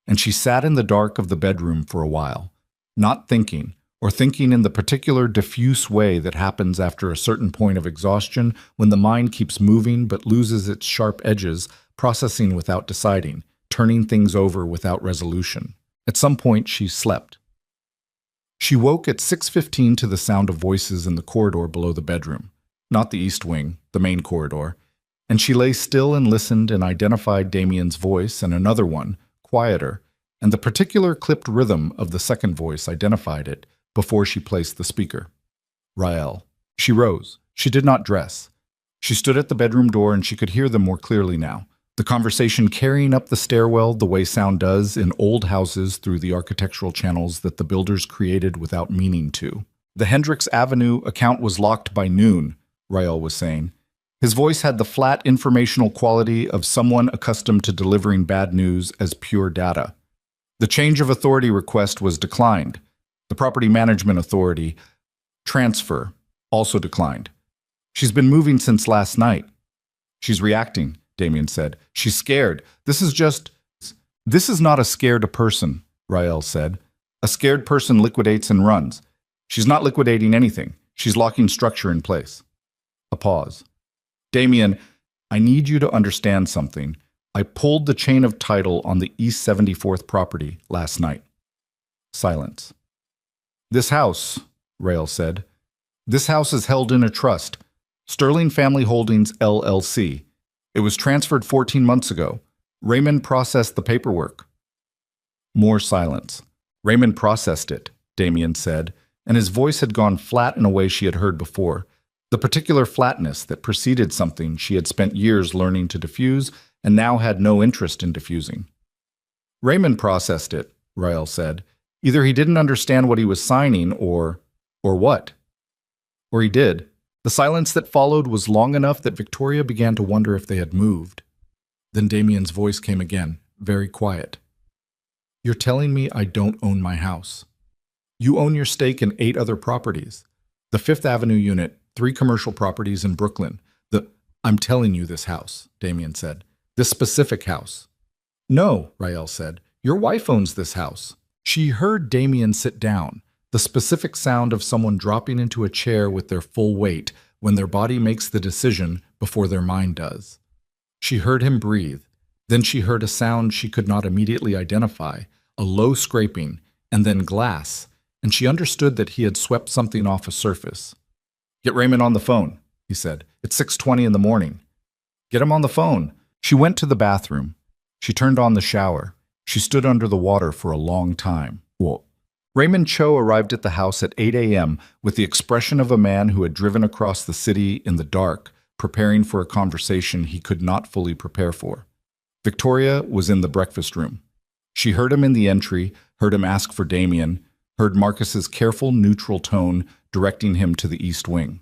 and she sat in the dark of the bedroom for a while, not thinking, or thinking in the particular diffuse way that happens after a certain point of exhaustion when the mind keeps moving but loses its sharp edges, processing without deciding, turning things over without resolution. At some point, she slept. She woke at 6:15 to the sound of voices in the corridor below the bedroom, not the east wing, the main corridor, and she lay still and listened and identified Damien's voice and another one, quieter, and the particular clipped rhythm of the second voice identified it before she placed the speaker. Rael. She rose. She did not dress. She stood at the bedroom door and she could hear them more clearly now. The conversation carrying up the stairwell the way sound does in old houses through the architectural channels that the builders created without meaning to. The Hendricks Avenue account was locked by noon, Rael was saying. His voice had the flat informational quality of someone accustomed to delivering bad news as pure data. The change of authority request was declined. The property management authority transfer also declined. She's been moving since last night. She's reacting, Damien said. She's scared. This is not a scared person, Rael said. A scared person liquidates and runs. She's not liquidating anything. She's locking structure in place. A pause. Damien, I need you to understand something. I pulled the chain of title on the East 74th property last night. Silence. This house, Rael said, this house is held in a trust, Sterling Family Holdings, LLC. It was transferred 14 months ago. Raymond processed the paperwork. More silence. Raymond processed it, Damien said, and his voice had gone flat in a way she had heard before, the particular flatness that preceded something she had spent years learning to diffuse and now had no interest in diffusing. Raymond processed it, Rael said. Either he didn't understand what he was signing or what? Or he did. The silence that followed was long enough that Victoria began to wonder if they had moved. Then Damien's voice came again, very quiet. You're telling me I don't own my house. You own your stake in 8 other properties. The Fifth Avenue unit, 3 commercial properties in Brooklyn. I'm telling you this house, Damien said. This specific house. No, Rael said. Your wife owns this house. She heard Damien sit down, the specific sound of someone dropping into a chair with their full weight when their body makes the decision before their mind does. She heard him breathe. Then she heard a sound she could not immediately identify, a low scraping, and then glass, and she understood that he had swept something off a surface. Get Raymond on the phone, he said. It's 6:20 in the morning. Get him on the phone. She went to the bathroom. She turned on the shower. She stood under the water for a long time. Whoa. Raymond Cho arrived at the house at 8 a.m. with the expression of a man who had driven across the city in the dark, preparing for a conversation he could not fully prepare for. Victoria was in the breakfast room. She heard him in the entry, heard him ask for Damien, heard Marcus's careful, neutral tone directing him to the east wing.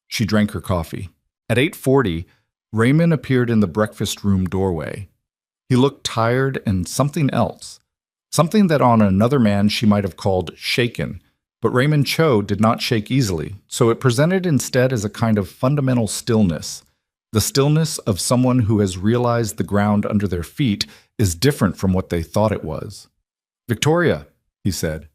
She drank her coffee. At 8:40, Raymond appeared in the breakfast room doorway. He looked tired and something else, something that on another man she might have called shaken, but Raymond Cho did not shake easily, so it presented instead as a kind of fundamental stillness, the stillness of someone who has realized the ground under their feet is different from what they thought it was. Victoria, he said.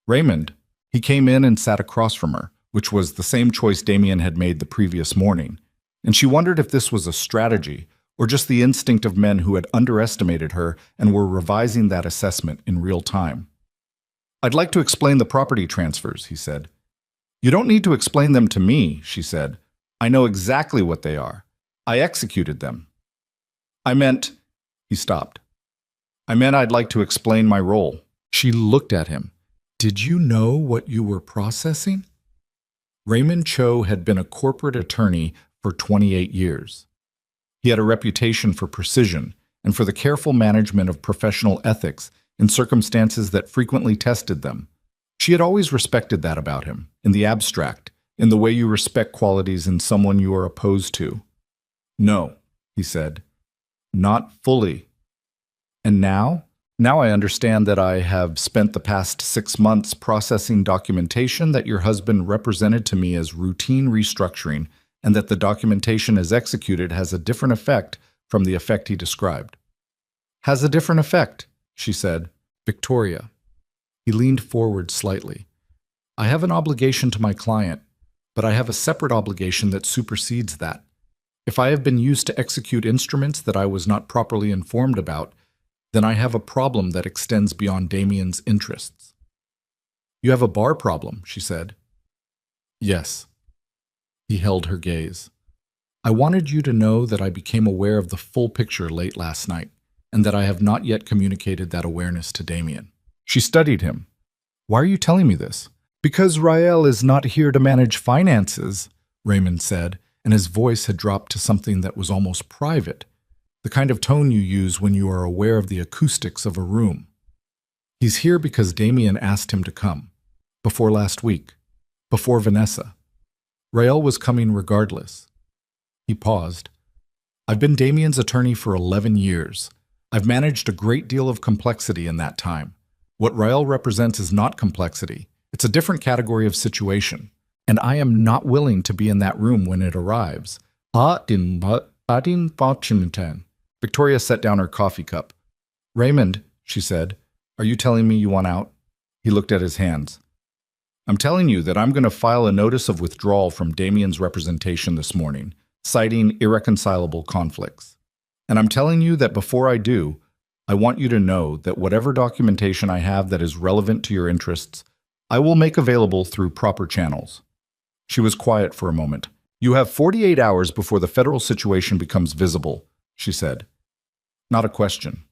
Raymond. He came in and sat across from her, which was the same choice Damien had made the previous morning, and she wondered if this was a strategy or just the instinct of men who had underestimated her and were revising that assessment in real time. I'd like to explain the property transfers, he said. You don't need to explain them to me, she said. I know exactly what they are. I executed them. He stopped. I meant I'd like to explain my role. She looked at him. Did you know what you were processing? Raymond Cho had been a corporate attorney for 28 years. He had a reputation for precision and for the careful management of professional ethics in circumstances that frequently tested them. She had always respected that about him, in the abstract, in the way you respect qualities in someone you are opposed to. No, he said. Not fully. And now? Now I understand that I have spent the past 6 months processing documentation that your husband represented to me as routine restructuring, and that the documentation as executed has a different effect from the effect he described. Has a different effect, she said. Victoria. He leaned forward slightly. I have an obligation to my client, but I have a separate obligation that supersedes that. If I have been used to execute instruments that I was not properly informed about, then I have a problem that extends beyond Damien's interests. You have a bar problem, she said. Yes. He held her gaze. I wanted you to know that I became aware of the full picture late last night, and that I have not yet communicated that awareness to Damien. She studied him. Why are you telling me this? Because Rael is not here to manage finances, Raymond said, and his voice had dropped to something that was almost private, the kind of tone you use when you are aware of the acoustics of a room. He's here because Damien asked him to come. Before last week. Before Vanessa. Rael was coming regardless. He paused. I've been Damien's attorney for 11 years. I've managed a great deal of complexity in that time. What Rael represents is not complexity. It's a different category of situation. And I am not willing to be in that room when it arrives. Victoria set down her coffee cup. Raymond, she said, are you telling me you want out? He looked at his hands. I'm telling you that I'm going to file a notice of withdrawal from Damien's representation this morning, citing irreconcilable conflicts. And I'm telling you that before I do, I want you to know that whatever documentation I have that is relevant to your interests, I will make available through proper channels. She was quiet for a moment. You have 48 hours before the federal situation becomes visible, she said. Not a question.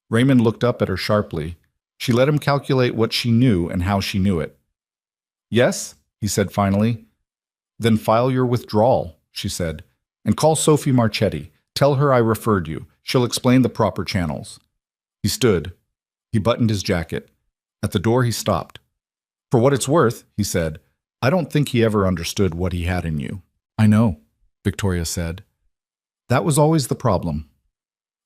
Raymond looked up at her sharply. She let him calculate what she knew and how she knew it. Yes, he said finally. Then file your withdrawal, she said, and call Sophie Marchetti. Tell her I referred you. She'll explain the proper channels. He stood. He buttoned his jacket. At the door he stopped. For what it's worth, he said, I don't think he ever understood what he had in you. I know, Victoria said. That was always the problem.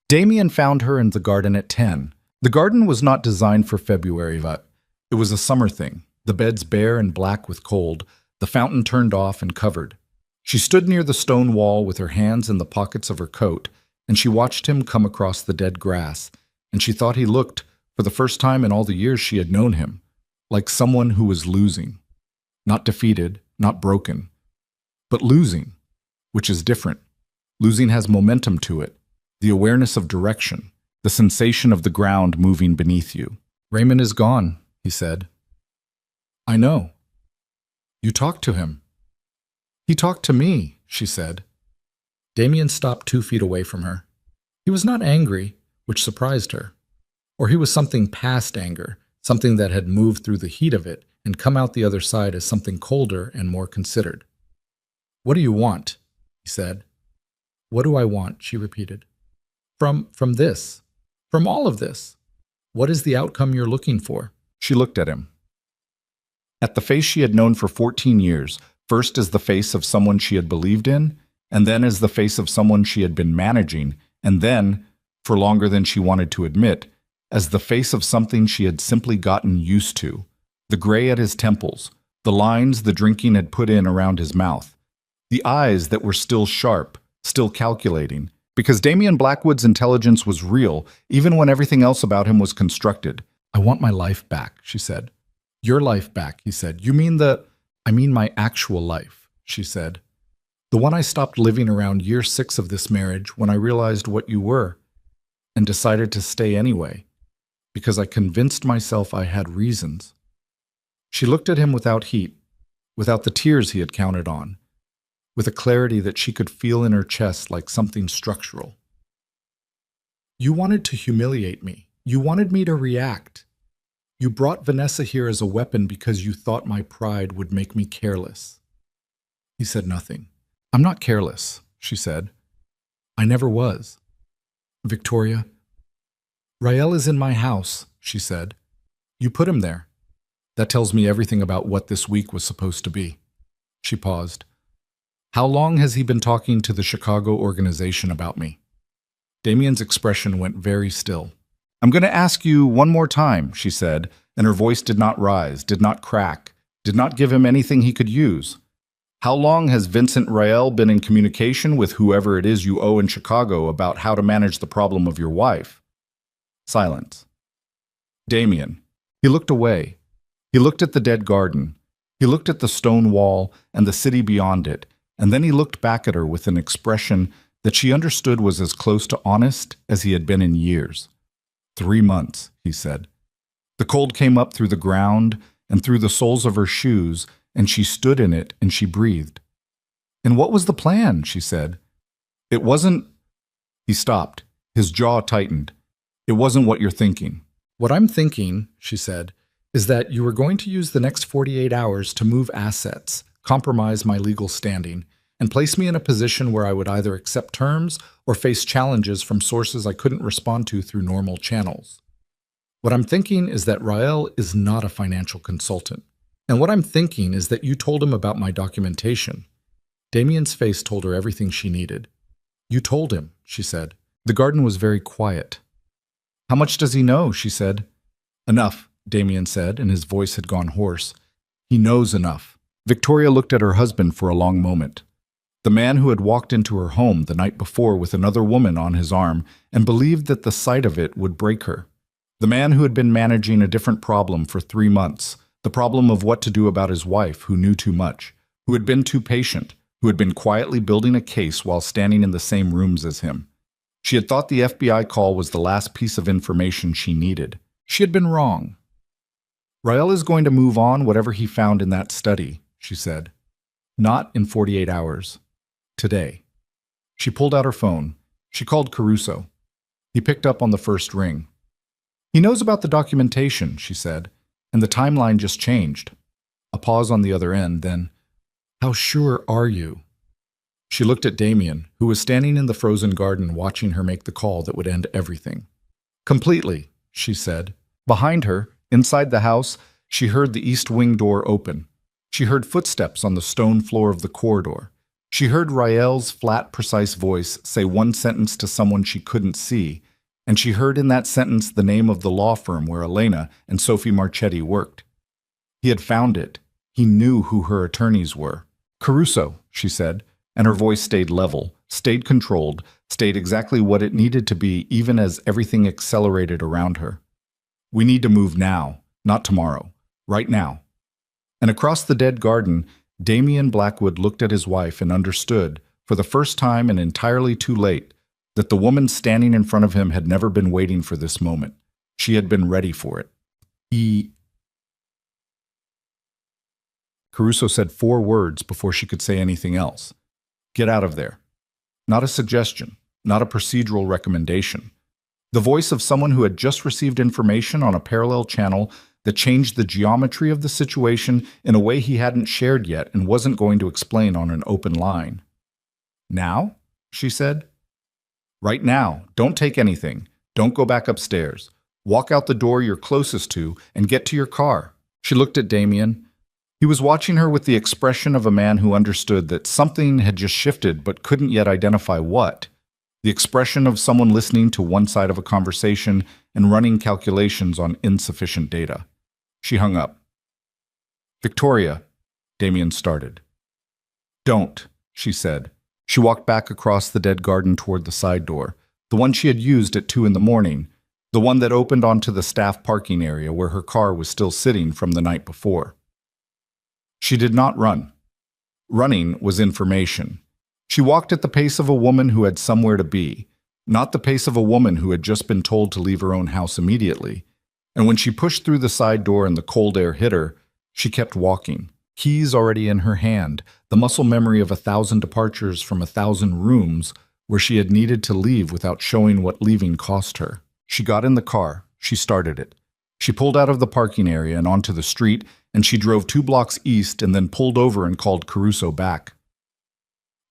Damien found her in the garden at 10. The garden was not designed for February, but it was a summer thing. The beds bare and black with cold, the fountain turned off and covered. She stood near the stone wall with her hands in the pockets of her coat, and she watched him come across the dead grass, and she thought he looked, for the first time in all the years she had known him, like someone who was losing. Not defeated, not broken, but losing, which is different. Losing has momentum to it, the awareness of direction, the sensation of the ground moving beneath you. Raymond is gone, he said. I know. You talked to him. He talked to me, she said. Damien stopped 2 feet away from her. He was not angry, which surprised her. Or he was something past anger, something that had moved through the heat of it and come out the other side as something colder and more considered. What do you want? He said. What do I want? She repeated. From this. From all of this. What is the outcome you're looking for? She looked at him. At the face she had known for 14 years, first as the face of someone she had believed in, and then as the face of someone she had been managing, and then, for longer than she wanted to admit, as the face of something she had simply gotten used to. The gray at his temples, the lines the drinking had put in around his mouth, the eyes that were still sharp, still calculating, because Damien Blackwood's intelligence was real, even when everything else about him was constructed. I want my life back, she said. Your life back, he said. You mean I mean my actual life, she said. The one I stopped living around year 6 of this marriage when I realized what you were and decided to stay anyway, because I convinced myself I had reasons. She looked at him without heat, without the tears he had counted on, with a clarity that she could feel in her chest like something structural. You wanted to humiliate me. You wanted me to react. You brought Vanessa here as a weapon because you thought my pride would make me careless. He said nothing. I'm not careless, she said. I never was. Victoria, Rael is in my house, she said. You put him there. That tells me everything about what this week was supposed to be. She paused. How long has he been talking to the Chicago organization about me? Damien's expression went very still. I'm going to ask you one more time, she said, and her voice did not rise, did not crack, did not give him anything he could use. How long has Vincent Rael been in communication with whoever it is you owe in Chicago about how to manage the problem of your wife? Silence. Damien. He looked away. He looked at the dead garden. He looked at the stone wall and the city beyond it, and then he looked back at her with an expression that she understood was as close to honest as he had been in years. 3 months, he said. The cold came up through the ground and through the soles of her shoes, and she stood in it and she breathed. And what was the plan? She said. It wasn't... He stopped. His jaw tightened. It wasn't what you're thinking. What I'm thinking, she said, is that you were going to use the next 48 hours to move assets, compromise my legal standing, and place me in a position where I would either accept terms or face challenges from sources I couldn't respond to through normal channels. What I'm thinking is that Rael is not a financial consultant. And what I'm thinking is that you told him about my documentation. Damien's face told her everything she needed. You told him, she said. The garden was very quiet. How much does he know? She said. Enough, Damien said, and his voice had gone hoarse. He knows enough. Victoria looked at her husband for a long moment. The man who had walked into her home the night before with another woman on his arm and believed that the sight of it would break her. The man who had been managing a different problem for 3 months, the problem of what to do about his wife who knew too much, who had been too patient, who had been quietly building a case while standing in the same rooms as him. She had thought the FBI call was the last piece of information she needed. She had been wrong. Rael is going to move on whatever he found in that study, she said. Not in 48 hours. Today. She pulled out her phone. She called Caruso. He picked up on the first ring. He knows about the documentation, she said, and the timeline just changed. A pause on the other end, then, how sure are you? She looked at Damien, who was standing in the frozen garden watching her make the call that would end everything. Completely, she said. Behind her, inside the house, she heard the east wing door open. She heard footsteps on the stone floor of the corridor. She heard Rael's flat, precise voice say one sentence to someone she couldn't see, and she heard in that sentence the name of the law firm where Elena and Sophie Marchetti worked. He had found it. He knew who her attorneys were. Caruso, she said, and her voice stayed level, stayed controlled, stayed exactly what it needed to be even as everything accelerated around her. We need to move now, not tomorrow, right now. And across the dead garden, Damien Blackwood looked at his wife and understood, for the first time and entirely too late, that the woman standing in front of him had never been waiting for this moment. She had been ready for it. Caruso said 4 words before she could say anything else. Get out of there. Not a suggestion, not a procedural recommendation. The voice of someone who had just received information on a parallel channel that changed the geometry of the situation in a way he hadn't shared yet and wasn't going to explain on an open line. Now? She said. Right now. Don't take anything. Don't go back upstairs. Walk out the door you're closest to and get to your car. She looked at Damien. He was watching her with the expression of a man who understood that something had just shifted but couldn't yet identify what. The expression of someone listening to one side of a conversation and running calculations on insufficient data. She hung up. Victoria, Damien started. Don't, she said. She walked back across the dead garden toward the side door, the one she had used at 2 in the morning, the one that opened onto the staff parking area where her car was still sitting from the night before. She did not run. Running was information. She walked at the pace of a woman who had somewhere to be, not the pace of a woman who had just been told to leave her own house immediately. And when she pushed through the side door and the cold air hit her, she kept walking, keys already in her hand, the muscle memory of 1,000 departures from 1,000 rooms where she had needed to leave without showing what leaving cost her. She got in the car. She started it. She pulled out of the parking area and onto the street, and she drove 2 blocks east and then pulled over and called Caruso back.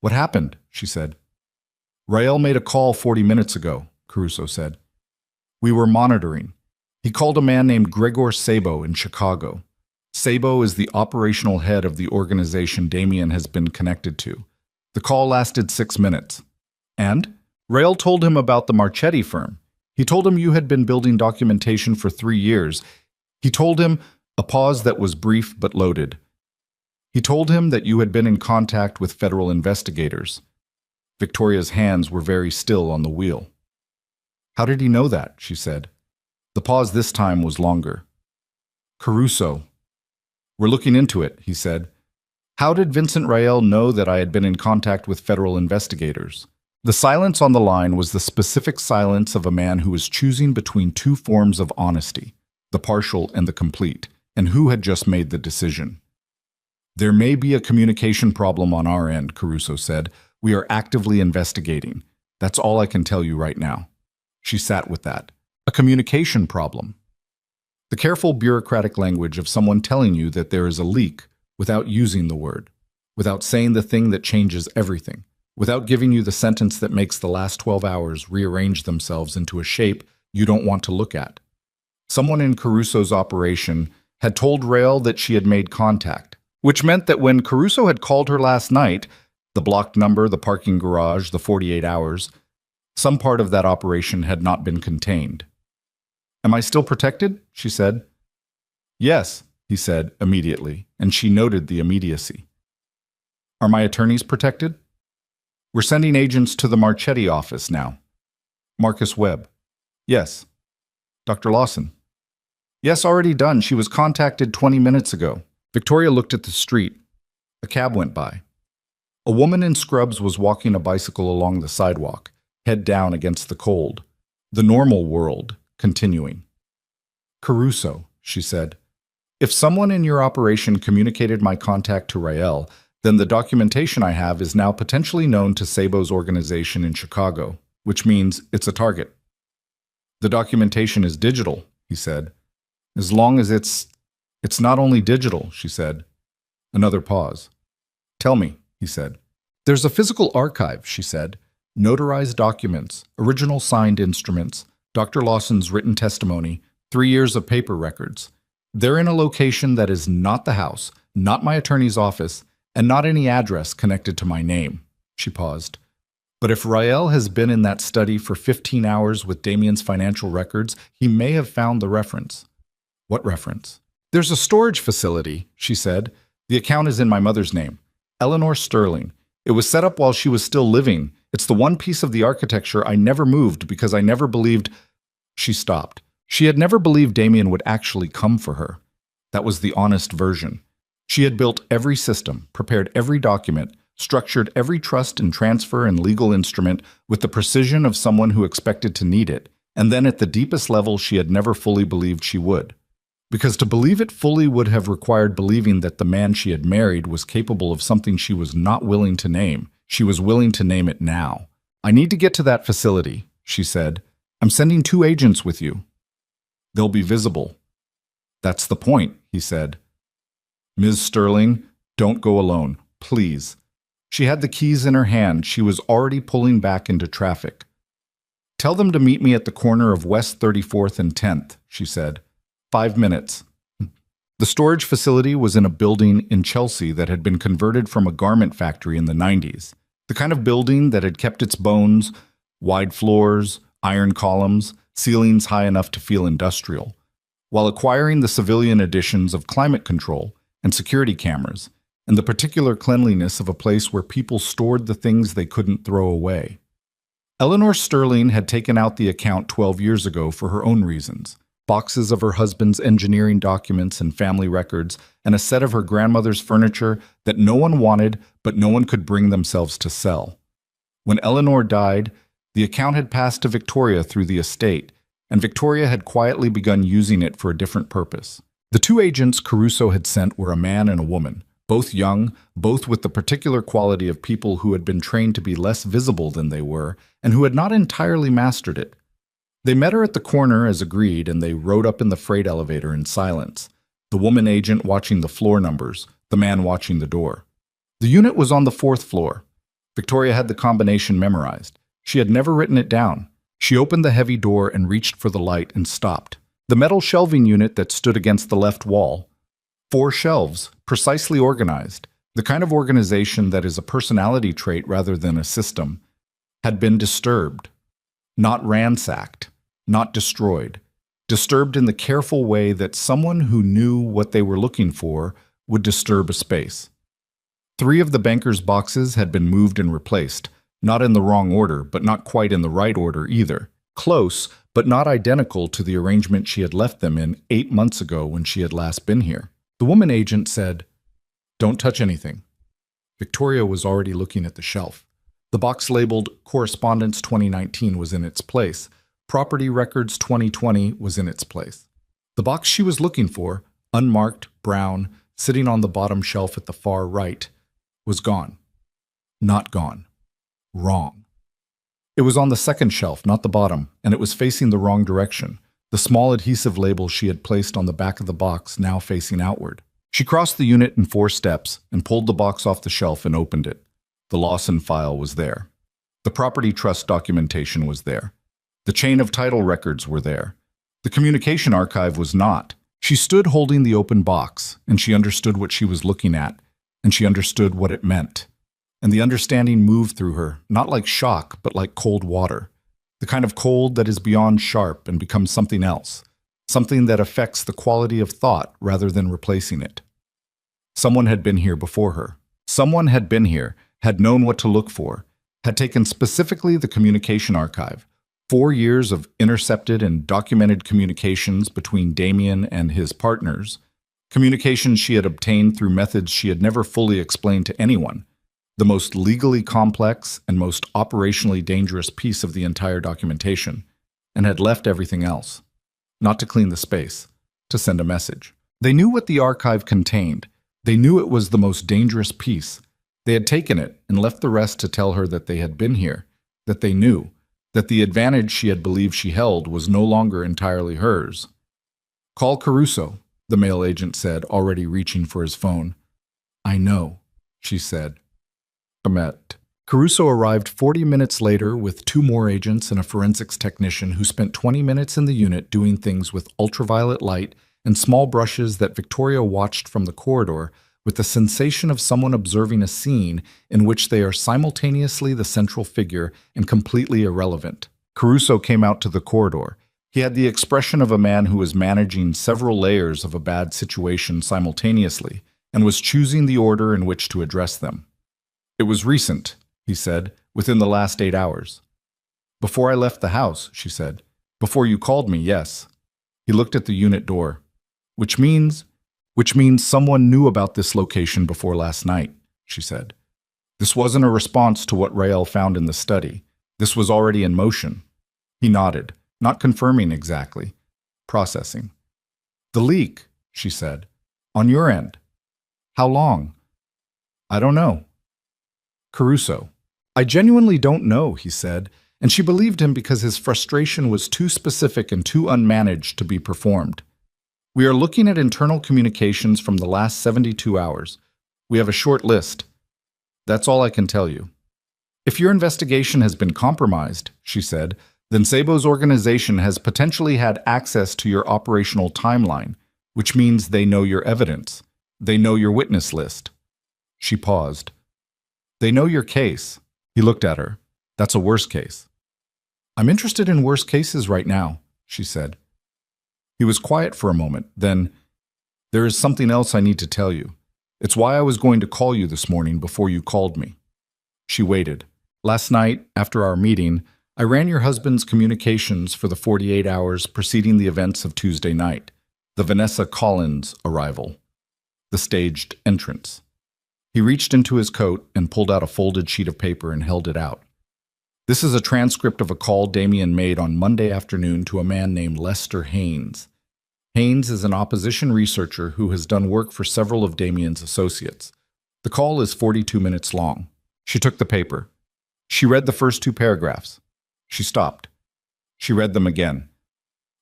What happened? She said. Rael made a call 40 minutes ago, Caruso said. We were monitoring. He called a man named Gregor Sabo in Chicago. Sabo is the operational head of the organization Damien has been connected to. The call lasted 6 minutes. And? Rael told him about the Marchetti firm. He told him you had been building documentation for 3 years. He told him, a pause that was brief but loaded. He told him that you had been in contact with federal investigators. Victoria's hands were very still on the wheel. How did he know that? She said. The pause this time was longer. Caruso. We're looking into it, he said. How did Vincent Rael know that I had been in contact with federal investigators? The silence on the line was the specific silence of a man who was choosing between two forms of honesty, the partial and the complete, and who had just made the decision. There may be a communication problem on our end, Caruso said. We are actively investigating. That's all I can tell you right now. She sat with that. A communication problem. The careful bureaucratic language of someone telling you that there is a leak without using the word, without saying the thing that changes everything, without giving you the sentence that makes the last 12 hours rearrange themselves into a shape you don't want to look at. Someone in Caruso's operation had told Rael that she had made contact, which meant that when Caruso had called her last night, the blocked number, the parking garage, the 48 hours, some part of that operation had not been contained. Am I still protected? She said. Yes, he said immediately, and she noted the immediacy. Are my attorneys protected? We're sending agents to the Marchetti office now. Marcus Webb. Yes. Dr. Lawson. Yes, already done. She was contacted 20 minutes ago. Victoria looked at the street. A cab went by. A woman in scrubs was walking a bicycle along the sidewalk, head down against the cold. The normal world, continuing. Caruso, she said. If someone in your operation communicated my contact to Rael, then the documentation I have is now potentially known to Sabo's organization in Chicago, which means it's a target. The documentation is digital, he said. As long as it's not only digital, she said. Another pause. Tell me, he said. There's a physical archive, she said. Notarized documents, original signed instruments, Dr. Lawson's written testimony, 3 years of paper records. They're in a location that is not the house, not my attorney's office, and not any address connected to my name. She paused. But if Rael has been in that study for 15 hours with Damien's financial records, he may have found the reference. What reference? There's a storage facility, she said. The account is in my mother's name. Eleanor Sterling. It was set up while she was still living. It's the one piece of the architecture I never moved because I never believed... She stopped. She had never believed Damien would actually come for her. That was the honest version. She had built every system, prepared every document, structured every trust and transfer and legal instrument with the precision of someone who expected to need it, and then at the deepest level she had never fully believed she would. Because to believe it fully would have required believing that the man she had married was capable of something she was not willing to name. She was willing to name it now. I need to get to that facility, she said. I'm sending 2 agents with you. They'll be visible. That's the point, he said. Ms. Sterling, don't go alone, please. She had the keys in her hand. She was already pulling back into traffic. Tell them to meet me at the corner of West 34th and 10th, she said. 5 minutes. The storage facility was in a building in Chelsea that had been converted from a garment factory in the 90s. The kind of building that had kept its bones, wide floors, iron columns, ceilings high enough to feel industrial, while acquiring the civilian additions of climate control and security cameras, and the particular cleanliness of a place where people stored the things they couldn't throw away. Eleanor Sterling had taken out the account 12 years ago for her own reasons. Boxes of her husband's engineering documents and family records, and a set of her grandmother's furniture that no one wanted but no one could bring themselves to sell. When Eleanor died, the account had passed to Victoria through the estate, and Victoria had quietly begun using it for a different purpose. The 2 agents Caruso had sent were a man and a woman, both young, both with the particular quality of people who had been trained to be less visible than they were, and who had not entirely mastered it. They met her at the corner as agreed, and they rode up in the freight elevator in silence, the woman agent watching the floor numbers, the man watching the door. The unit was on the 4th floor. Victoria had the combination memorized. She had never written it down. She opened the heavy door and reached for the light and stopped. The metal shelving unit that stood against the left wall. 4 shelves, precisely organized. The kind of organization that is a personality trait rather than a system, had been disturbed, not ransacked, not destroyed, disturbed in the careful way that someone who knew what they were looking for would disturb a space. 3 of the banker's boxes had been moved and replaced, not in the wrong order, but not quite in the right order either. Close, but not identical to the arrangement she had left them in 8 months ago when she had last been here. The woman agent said, "Don't touch anything." Victoria was already looking at the shelf. The box labeled Correspondence 2019 was in its place. Property Records 2020 was in its place. The box she was looking for, unmarked, brown, sitting on the bottom shelf at the far right, was gone. Not gone. Wrong. It was on the second shelf, not the bottom, and it was facing the wrong direction. The small adhesive label she had placed on the back of the box now facing outward. She crossed the unit in 4 steps and pulled the box off the shelf and opened it. The Lawson file was there. The property trust documentation was there. The chain of title records were there. The communication archive was not. She stood holding the open box, and she understood what she was looking at, and she understood what it meant. And the understanding moved through her, not like shock, but like cold water. The kind of cold that is beyond sharp and becomes something else, something that affects the quality of thought rather than replacing it. Someone had been here before her. Someone had been here, had known what to look for, had taken specifically the communication archive, 4 years of intercepted and documented communications between Damien and his partners, communications she had obtained through methods she had never fully explained to anyone, the most legally complex and most operationally dangerous piece of the entire documentation, and had left everything else, not to clean the space, to send a message. They knew what the archive contained. They knew it was the most dangerous piece. They had taken it and left the rest to tell her that they had been here, that they knew, that the advantage she had believed she held was no longer entirely hers. "Call Caruso," the mail agent said, already reaching for his phone. "I know," she said. Met. Caruso arrived 40 minutes later with 2 more agents and a forensics technician who spent 20 minutes in the unit doing things with ultraviolet light and small brushes that Victoria watched from the corridor with the sensation of someone observing a scene in which they are simultaneously the central figure and completely irrelevant. Caruso came out to the corridor. He had the expression of a man who was managing several layers of a bad situation simultaneously and was choosing the order in which to address them. "It was recent," he said, "within the last 8 hours. Before I left the house," she said. "Before you called me, yes." He looked at the unit door. Which means someone knew about this location before last night," she said. "This wasn't a response to what Rael found in the study. This was already in motion." He nodded, not confirming exactly. Processing. "The leak," she said. "On your end. How long?" "I don't know." Caruso. "I genuinely don't know," he said, and she believed him because his frustration was too specific and too unmanaged to be performed. "We are looking at internal communications from the last 72 hours. We have a short list. That's all I can tell you." "If your investigation has been compromised," she said, "then Sabo's organization has potentially had access to your operational timeline, which means they know your evidence. They know your witness list." She paused. "They know your case." He looked at her. "That's a worst case." "I'm interested in worst cases right now," she said. He was quiet for a moment, then, "There is something else I need to tell you. It's why I was going to call you this morning before you called me." She waited. "Last night, after our meeting, I ran your husband's communications for the 48 hours preceding the events of Tuesday night, the Vanessa Collins arrival, the staged entrance." He reached into his coat and pulled out a folded sheet of paper and held it out. "This is a transcript of a call Damien made on Monday afternoon to a man named Lester Haynes. Haynes is an opposition researcher who has done work for several of Damien's associates. The call is 42 minutes long." She took the paper. She read the first 2 paragraphs. She stopped. She read them again.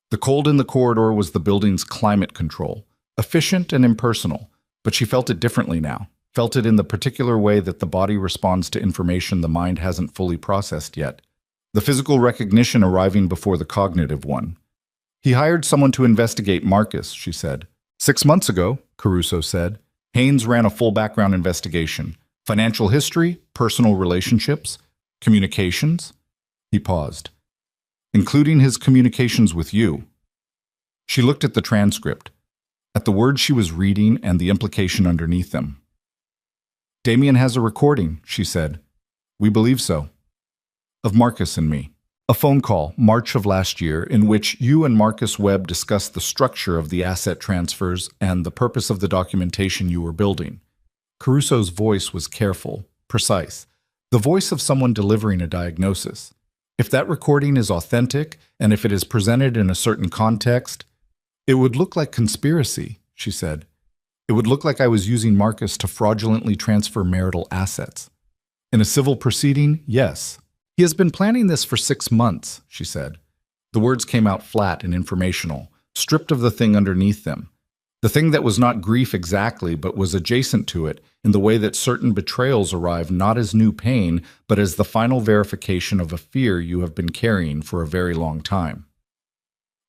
The cold in the corridor was the building's climate control, efficient and impersonal, but she felt it differently now. Felt it in the particular way that the body responds to information the mind hasn't fully processed yet. The physical recognition arriving before the cognitive one. "He hired someone to investigate Marcus," she said. 6 months ago," Caruso said. Haynes ran a full background investigation. Financial history, personal relationships, communications. He paused. Including his communications with you. She looked at the transcript, at the words she was reading and the implication underneath them. Damien has a recording, she said. We believe so. Of Marcus and me. A phone call, March of last year, in which you and Marcus Webb discussed the structure of the asset transfers and the purpose of the documentation you were building. Caruso's voice was careful, precise, the voice of someone delivering a diagnosis. If that recording is authentic, and if it is presented in a certain context, it would look like conspiracy, she said. It would look like I was using Marcus to fraudulently transfer marital assets. In a civil proceeding, yes. He has been planning this for 6 months, she said. The words came out flat and informational, stripped of the thing underneath them. The thing that was not grief exactly, but was adjacent to it, in the way that certain betrayals arrive not as new pain, but as the final verification of a fear you have been carrying for a very long time.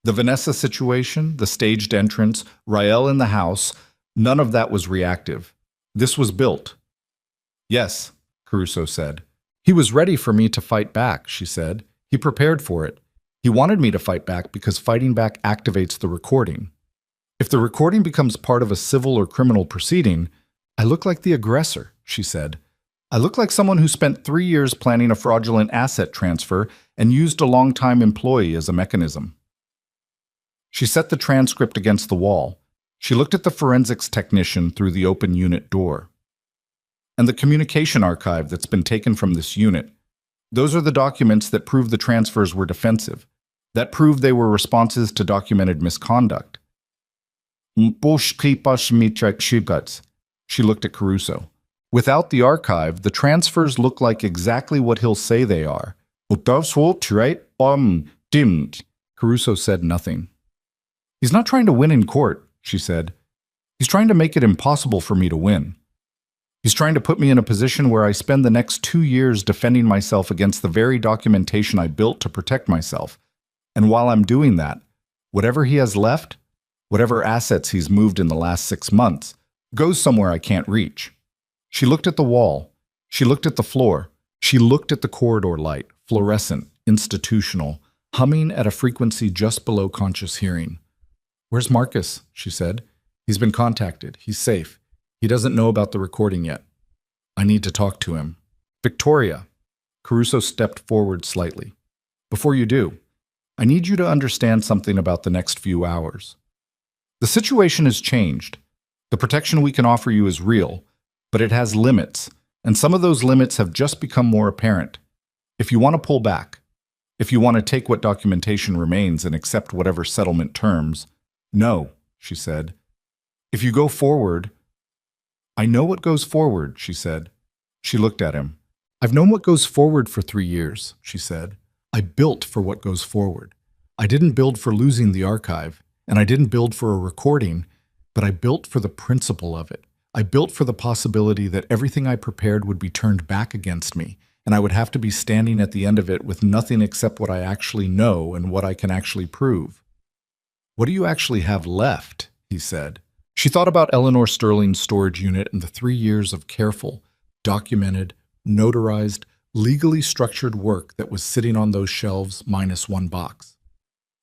The Vanessa situation, the staged entrance, Rael in the house, none of that was reactive. This was built. Yes, Caruso said. He was ready for me to fight back, she said. He prepared for it. He wanted me to fight back because fighting back activates the recording. If the recording becomes part of a civil or criminal proceeding, I look like the aggressor, she said. I look like someone who spent 3 years planning a fraudulent asset transfer and used a long-time employee as a mechanism. She set the transcript against the wall. She looked at the forensics technician through the open unit door. And the communication archive that's been taken from this unit. Those are the documents that prove the transfers were defensive, that prove they were responses to documented misconduct. She looked at Caruso. Without the archive, the transfers look like exactly what he'll say they are. Caruso said nothing. He's not trying to win in court, she said. He's trying to make it impossible for me to win. He's trying to put me in a position where I spend the next 2 years defending myself against the very documentation I built to protect myself. And while I'm doing that, whatever he has left, whatever assets he's moved in the last 6 months, goes somewhere I can't reach. She looked at the wall. She looked at the floor. She looked at the corridor light, fluorescent, institutional, humming at a frequency just below conscious hearing. Where's Marcus? She said. He's been contacted. He's safe. He doesn't know about the recording yet. I need to talk to him. Victoria. Caruso stepped forward slightly. Before you do, I need you to understand something about the next few hours. The situation has changed. The protection we can offer you is real, but it has limits, and some of those limits have just become more apparent. If you want to pull back, if you want to take what documentation remains and accept whatever settlement terms, no, she said. If you go forward, I know what goes forward, she said. She looked at him. I've known what goes forward for 3 years, she said. I built for what goes forward. I didn't build for losing the archive, and I didn't build for a recording, but I built for the principle of it. I built for the possibility that everything I prepared would be turned back against me, and I would have to be standing at the end of it with nothing except what I actually know and what I can actually prove. What do you actually have left? He said. She thought about Eleanor Sterling's storage unit and the 3 years of careful, documented, notarized, legally structured work that was sitting on those shelves minus 1 box.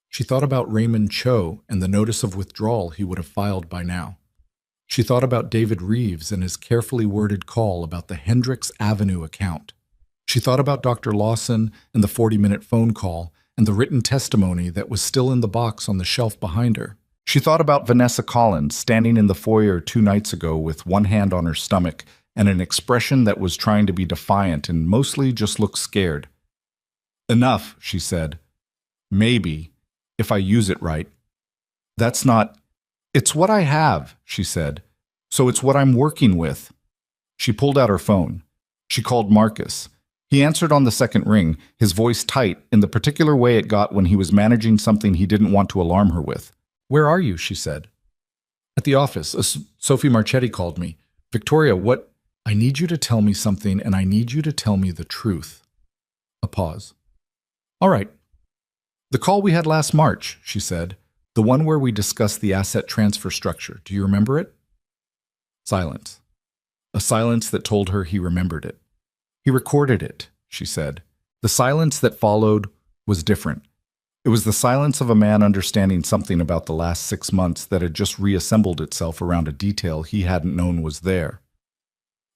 She thought about Raymond Cho and the notice of withdrawal he would have filed by now. She thought about David Reeves and his carefully worded call about the Hendricks Avenue account. She thought about Dr. Lawson and the 40-minute phone call and the written testimony that was still in the box on the shelf behind her. She thought about Vanessa Collins standing in the foyer 2 nights ago with one hand on her stomach and an expression that was trying to be defiant and mostly just looked scared. Enough, she said. Maybe, if I use it right. That's not... It's what I have, she said. So it's what I'm working with. She pulled out her phone. She called Marcus. He answered on the second ring, his voice tight in the particular way it got when he was managing something he didn't want to alarm her with. Where are you? She said. At the office. Sophie Marchetti called me. Victoria, what? I need you to tell me something, and I need you to tell me the truth. A pause. All right. The call we had last March, she said. The one where we discussed the asset transfer structure. Do you remember it? Silence. A silence that told her he remembered it. He recorded it, she said. The silence that followed was different. It was the silence of a man understanding something about the last 6 months that had just reassembled itself around a detail he hadn't known was there.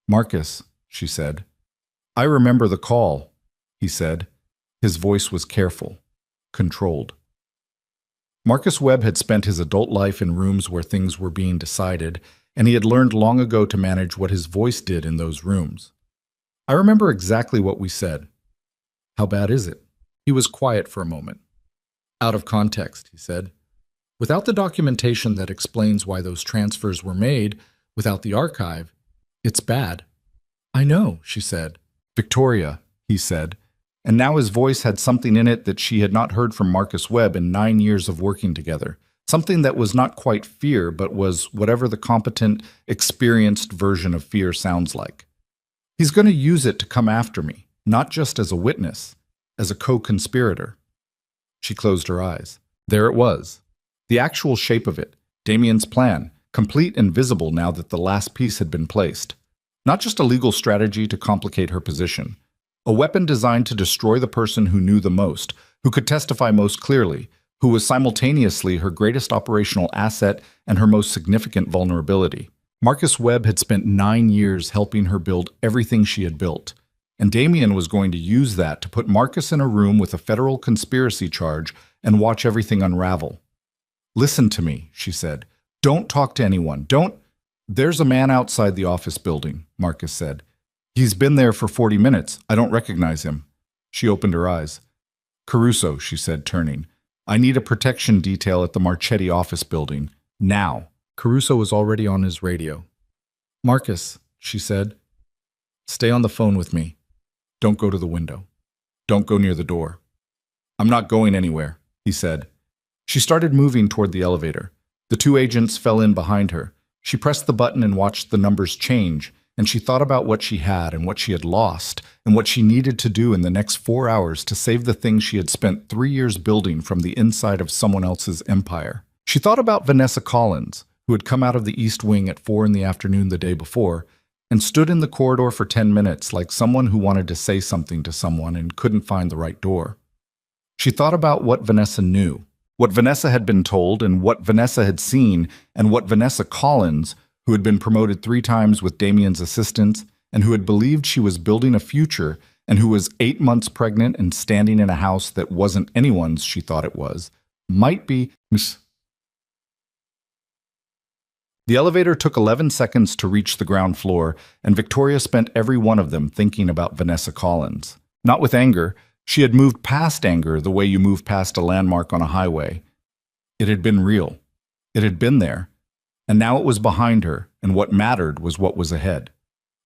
Marcus, she said. I remember the call, he said. His voice was careful, controlled. Marcus Webb had spent his adult life in rooms where things were being decided, and he had learned long ago to manage what his voice did in those rooms. I remember exactly what we said. How bad is it? He was quiet for a moment. Out of context, he said. Without the documentation that explains why those transfers were made, without the archive, it's bad. I know, she said. Victoria, he said. And now his voice had something in it that she had not heard from Marcus Webb in 9 years of working together. Something that was not quite fear, but was whatever the competent, experienced version of fear sounds like. He's going to use it to come after me, not just as a witness, as a co-conspirator. She closed her eyes. There it was. The actual shape of it, Damien's plan, complete and visible now that the last piece had been placed. Not just a legal strategy to complicate her position. A weapon designed to destroy the person who knew the most, who could testify most clearly, who was simultaneously her greatest operational asset and her most significant vulnerability. Marcus Webb had spent 9 years helping her build everything she had built. And Damien was going to use that to put Marcus in a room with a federal conspiracy charge and watch everything unravel. Listen to me, she said. Don't talk to anyone. Don't. There's a man outside the office building, Marcus said. He's been there for 40 minutes. I don't recognize him. She opened her eyes. Caruso, she said, turning. I need a protection detail at the Marchetti office building. Now. Caruso was already on his radio. Marcus, she said. Stay on the phone with me. Don't go to the window. Don't go near the door. I'm not going anywhere, he said. She started moving toward the elevator. The 2 agents fell in behind her. She pressed the button and watched the numbers change, and she thought about what she had and what she had lost and what she needed to do in the next 4 hours to save the thing she had spent 3 years building from the inside of someone else's empire. She thought about Vanessa Collins, who had come out of the East Wing at 4 in the afternoon the day before, and stood in the corridor for 10 minutes like someone who wanted to say something to someone and couldn't find the right door. She thought about what Vanessa knew, what Vanessa had been told and what Vanessa had seen, and what Vanessa Collins, who had been promoted 3 times with Damien's assistance and who had believed she was building a future and who was 8 months pregnant and standing in a house that wasn't anyone's she thought it was, might be The elevator took 11 seconds to reach the ground floor, and Victoria spent every one of them thinking about Vanessa Collins. Not with anger. She had moved past anger the way you move past a landmark on a highway. It had been real. It had been there. And now it was behind her, and what mattered was what was ahead.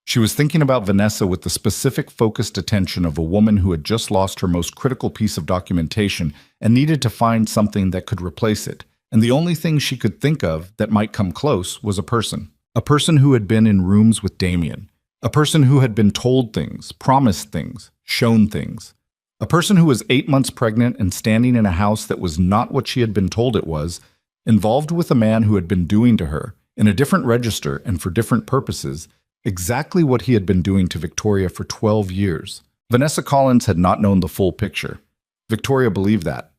She was thinking about Vanessa with the specific, focused attention of a woman who had just lost her most critical piece of documentation and needed to find something that could replace it. And the only thing she could think of that might come close was a person who had been in rooms with Damien, a person who had been told things, promised things, shown things, a person who was 8 months pregnant and standing in a house that was not what she had been told it was, involved with a man who had been doing to her, in a different register and for different purposes, exactly what he had been doing to Victoria for 12 years. Vanessa Collins had not known the full picture. Victoria believed that.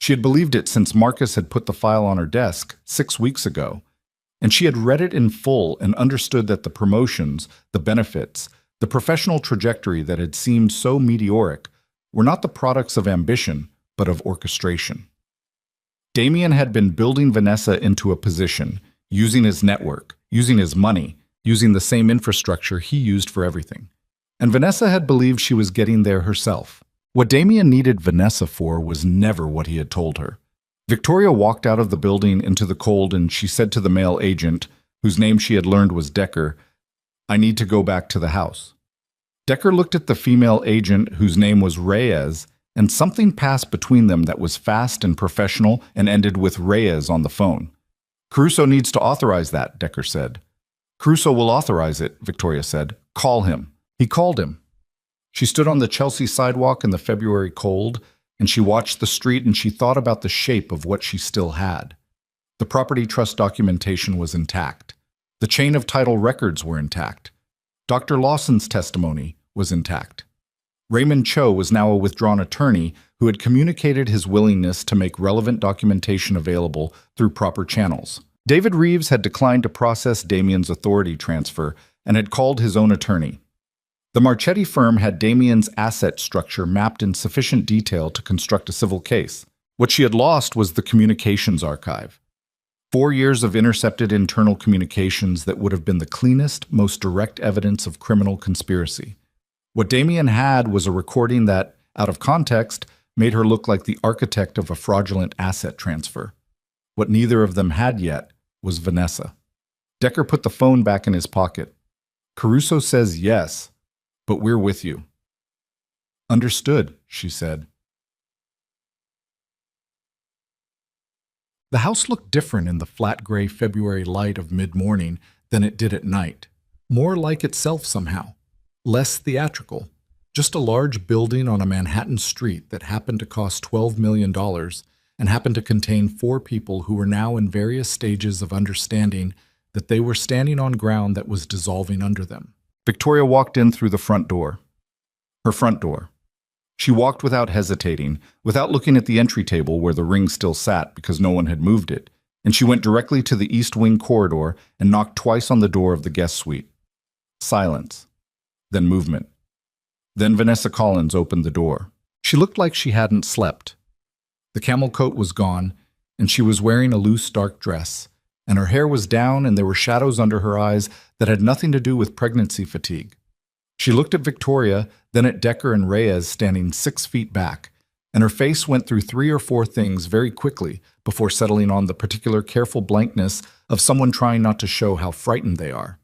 She had believed it since Marcus had put the file on her desk 6 weeks ago, and she had read it in full and understood that the promotions, the benefits, the professional trajectory that had seemed so meteoric were not the products of ambition, but of orchestration. Damien had been building Vanessa into a position, using his network, using his money, using the same infrastructure he used for everything. And Vanessa had believed she was getting there herself. What Damien needed Vanessa for was never what he had told her. Victoria walked out of the building into the cold and she said to the male agent, whose name she had learned was Decker, I need to go back to the house. Decker looked at the female agent, whose name was Reyes, and something passed between them that was fast and professional and ended with Reyes on the phone. Caruso needs to authorize that, Decker said. Caruso will authorize it, Victoria said. Call him. He called him. She stood on the Chelsea sidewalk in the February cold, and she watched the street and she thought about the shape of what she still had. The property trust documentation was intact. The chain of title records were intact. Dr. Lawson's testimony was intact. Raymond Cho was now a withdrawn attorney who had communicated his willingness to make relevant documentation available through proper channels. David Reeves had declined to process Damien's authority transfer and had called his own attorney. The Marchetti firm had Damien's asset structure mapped in sufficient detail to construct a civil case. What she had lost was the communications archive. 4 years of intercepted internal communications that would have been the cleanest, most direct evidence of criminal conspiracy. What Damien had was a recording that, out of context, made her look like the architect of a fraudulent asset transfer. What neither of them had yet was Vanessa. Decker put the phone back in his pocket. Caruso says yes, but we're with you. Understood, she said. The house looked different in the flat gray February light of mid-morning than it did at night. More like itself somehow. Less theatrical. Just a large building on a Manhattan street that happened to cost $12 million and happened to contain 4 people who were now in various stages of understanding that they were standing on ground that was dissolving under them. Victoria walked in through the front door. Her front door. She walked without hesitating, without looking at the entry table where the ring still sat because no one had moved it, and she went directly to the East Wing corridor and knocked twice on the door of the guest suite. Silence. Then movement. Then Vanessa Collins opened the door. She looked like she hadn't slept. The camel coat was gone, and she was wearing a loose dark dress, and her hair was down and there were shadows under her eyes that had nothing to do with pregnancy fatigue. She looked at Victoria, then at Decker and Reyes standing 6 feet back, and her face went through 3 or 4 things very quickly before settling on the particular careful blankness of someone trying not to show how frightened they are.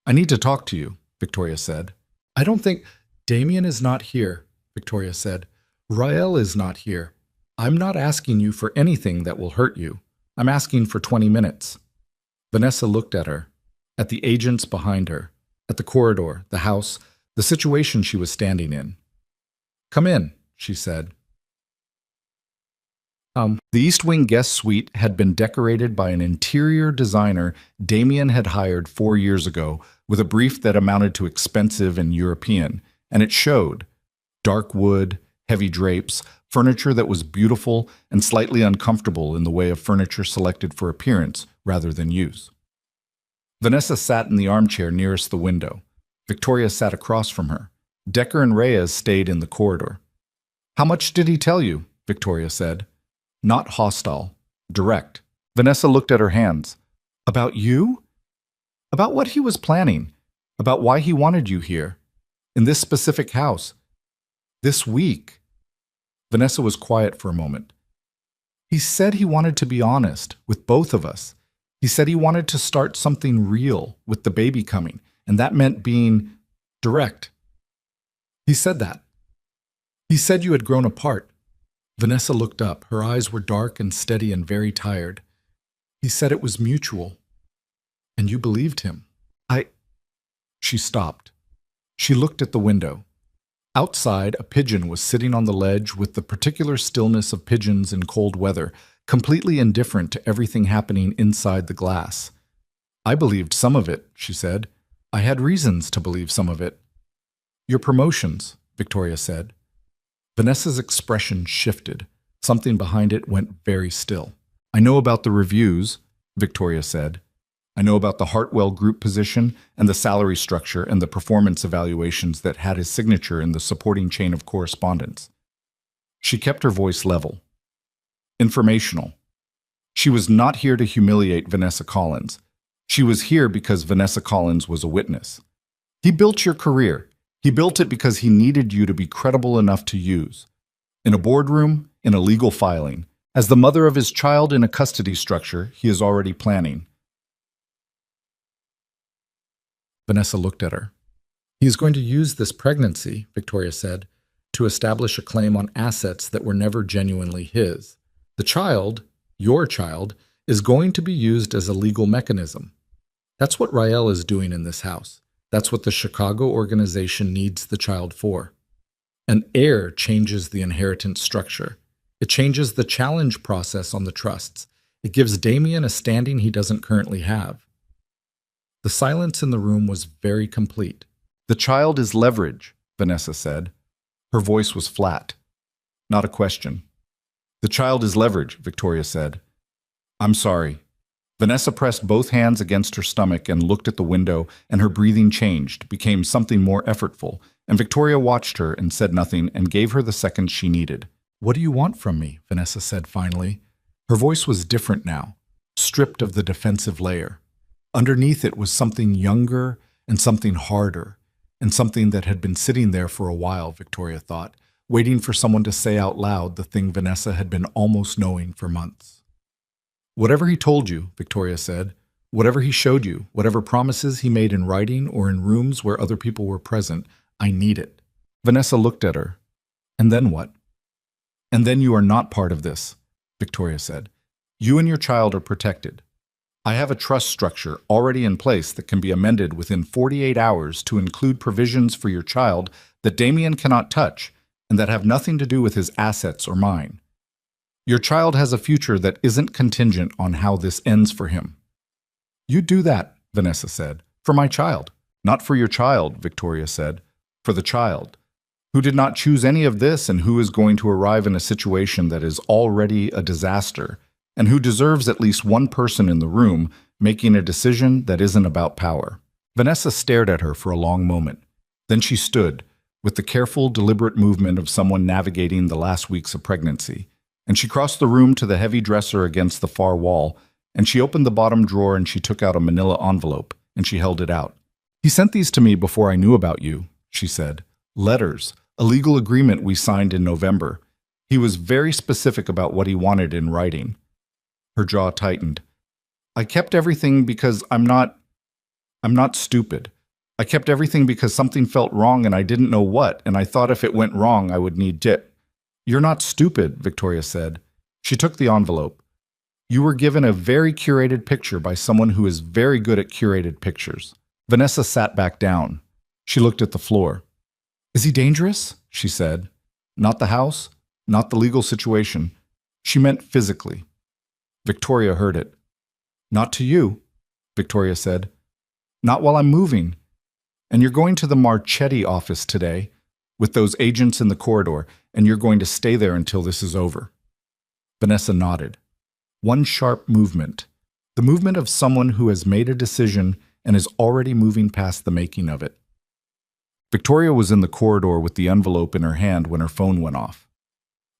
I need to talk to you, Victoria said. I don't think... Damien is not here, Victoria said. Rael is not here. I'm not asking you for anything that will hurt you. I'm asking for 20 minutes. Vanessa looked at her, at the agents behind her, at the corridor, the house, the situation she was standing in. Come in, she said. The East Wing guest suite had been decorated by an interior designer Damien had hired 4 years ago with a brief that amounted to expensive and European, and it showed. Dark wood, heavy drapes, furniture that was beautiful and slightly uncomfortable in the way of furniture selected for appearance rather than use. Vanessa sat in the armchair nearest the window. Victoria sat across from her. Decker and Reyes stayed in the corridor. How much did he tell you? Victoria said. Not hostile. Direct. Vanessa looked at her hands. About you? About what he was planning. About why he wanted you here. In this specific house. This week. Vanessa was quiet for a moment. He said he wanted to be honest with both of us. He said he wanted to start something real with the baby coming, and that meant being direct. He said that. He said you had grown apart. Vanessa looked up. Her eyes were dark and steady and very tired. He said it was mutual. And you believed him. She stopped. She looked at the window. Outside, a pigeon was sitting on the ledge with the particular stillness of pigeons in cold weather, completely indifferent to everything happening inside the glass. I believed some of it, she said. I had reasons to believe some of it. Your promotions, Victoria said. Vanessa's expression shifted. Something behind it went very still. I know about the reviews, Victoria said. I know about the Hartwell group position and the salary structure and the performance evaluations that had his signature in the supporting chain of correspondence. She kept her voice level. Informational. She was not here to humiliate Vanessa Collins. She was here because Vanessa Collins was a witness. He built your career. He built it because he needed you to be credible enough to use. In a boardroom, in a legal filing. As the mother of his child in a custody structure, he is already planning. Vanessa looked at her. He is going to use this pregnancy, Victoria said, to establish a claim on assets that were never genuinely his. The child, your child, is going to be used as a legal mechanism. That's what Rael is doing in this house. That's what the Chicago organization needs the child for. An heir changes the inheritance structure. It changes the challenge process on the trusts. It gives Damien a standing he doesn't currently have. The silence in the room was very complete. "The child is leverage," Vanessa said. Her voice was flat, not a question. "The child is leverage," Victoria said. "I'm sorry." Vanessa pressed both hands against her stomach and looked at the window, and her breathing changed, became something more effortful, and Victoria watched her and said nothing and gave her the seconds she needed. "What do you want from me?" Vanessa said finally. Her voice was different now, stripped of the defensive layer. Underneath it was something younger and something harder, and something that had been sitting there for a while, Victoria thought, waiting for someone to say out loud the thing Vanessa had been almost knowing for months. "Whatever he told you," Victoria said, "whatever he showed you, whatever promises he made in writing or in rooms where other people were present, I need it." Vanessa looked at her. "And then what?" "And then you are not part of this," Victoria said. "You and your child are protected. I have a trust structure already in place that can be amended within 48 hours to include provisions for your child that Damien cannot touch and that have nothing to do with his assets or mine. Your child has a future that isn't contingent on how this ends for him." "You do that," Vanessa said. "For my child." "Not for your child," Victoria said. "For the child, who did not choose any of this and who is going to arrive in a situation that is already a disaster, and who deserves at least one person in the room making a decision that isn't about power." Vanessa stared at her for a long moment. Then she stood, with the careful, deliberate movement of someone navigating the last weeks of pregnancy, and she crossed the room to the heavy dresser against the far wall, and she opened the bottom drawer and she took out a manila envelope, and she held it out. "He sent these to me before I knew about you," she said. "Letters, a legal agreement we signed in November. He was very specific about what he wanted in writing." Her jaw tightened. "I kept everything because I'm not stupid. I kept everything because something felt wrong and I didn't know what, and I thought if it went wrong I would need it." "You're not stupid," Victoria said. She took the envelope. "You were given a very curated picture by someone who is very good at curated pictures." Vanessa sat back down. She looked at the floor. "Is he dangerous?" she said. "Not the house, not the legal situation." She meant physically. Victoria heard it. "Not to you," Victoria said. "Not while I'm moving. And you're going to the Marchetti office today, with those agents in the corridor, and you're going to stay there until this is over." Vanessa nodded. One sharp movement. The movement of someone who has made a decision and is already moving past the making of it. Victoria was in the corridor with the envelope in her hand when her phone went off.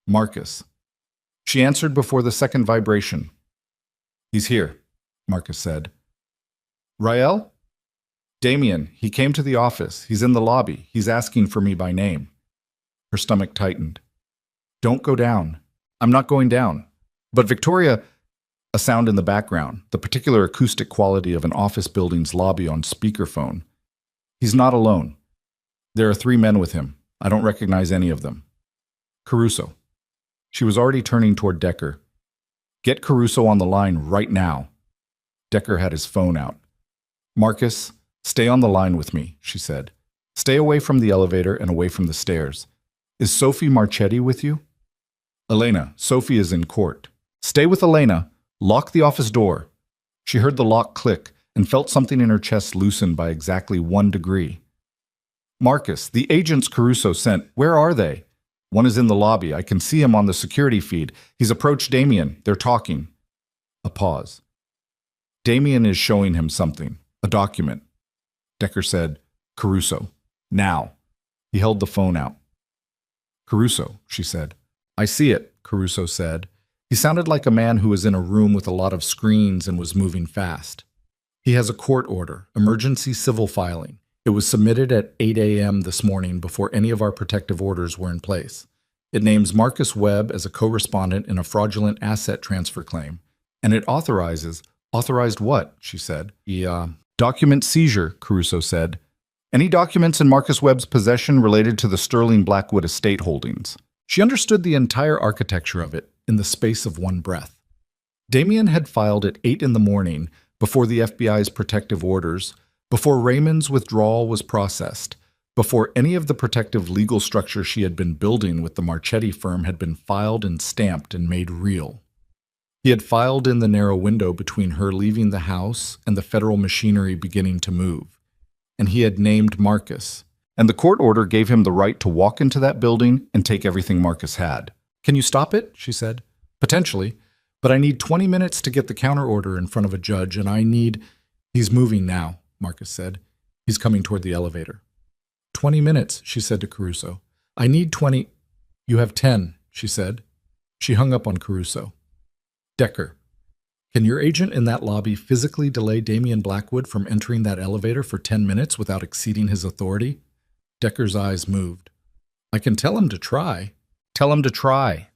"Marcus." She answered before the second vibration. "He's here," Marcus said. "Rael?" "Damien, he came to the office. He's in the lobby. He's asking for me by name." Her stomach tightened. "Don't go down." "I'm not going down." "But Victoria—" A sound in the background, the particular acoustic quality of an office building's lobby on speakerphone. "He's not alone. There are 3 men with him. I don't recognize any of them." "Caruso." She was already turning toward Decker. "Get Caruso on the line right now." Decker had his phone out. "Marcus, stay on the line with me," she said. "Stay away from the elevator and away from the stairs. Is Sophie Marchetti with you?" "Elena, Sophie is in court." "Stay with Elena. Lock the office door." She heard the lock click and felt something in her chest loosen by exactly 1 degree. "Marcus, the agents Caruso sent, where are they?" "One is in the lobby. I can see him on the security feed. He's approached Damien. They're talking." A pause. "Damien is showing him something. A document." Decker said, "Caruso. Now." He held the phone out. "Caruso," she said. "I see it," Caruso said. He sounded like a man who was in a room with a lot of screens and was moving fast. "He has a court order, emergency civil filing. It was submitted at 8 a.m. this morning before any of our protective orders were in place. It names Marcus Webb as a co-respondent in a fraudulent asset transfer claim. And it authorized what?" she said. Document seizure," Caruso said. "Any documents in Marcus Webb's possession related to the Sterling Blackwood estate holdings." She understood the entire architecture of it in the space of one breath. Damien had filed at 8 in the morning, before the FBI's protective orders, before Raymond's withdrawal was processed, before any of the protective legal structure she had been building with the Marchetti firm had been filed and stamped and made real. He had filed in the narrow window between her leaving the house and the federal machinery beginning to move. And he had named Marcus. And the court order gave him the right to walk into that building and take everything Marcus had. "Can you stop it?" she said. "Potentially. But I need 20 minutes to get the counter order in front of a judge, and I need—" "He's moving now," Marcus said. "He's coming toward the elevator." 20 minutes, she said to Caruso. "I need 20. You have 10, she said. She hung up on Caruso. "Decker, can your agent in that lobby physically delay Damian Blackwood from entering that elevator for 10 minutes without exceeding his authority?" Decker's eyes moved. "I can tell him to try." "Tell him to try."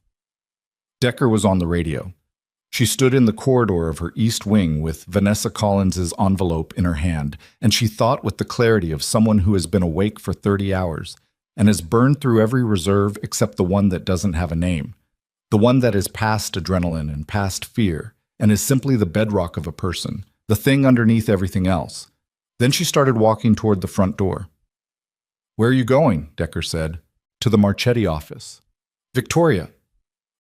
Decker was on the radio. She stood in the corridor of her east wing with Vanessa Collins's envelope in her hand, and she thought with the clarity of someone who has been awake for 30 hours and has burned through every reserve except the one that doesn't have a name, the one that is past adrenaline and past fear, and is simply the bedrock of a person, the thing underneath everything else. Then she started walking toward the front door. "Where are you going?" Decker said. "To the Marchetti office." "Victoria."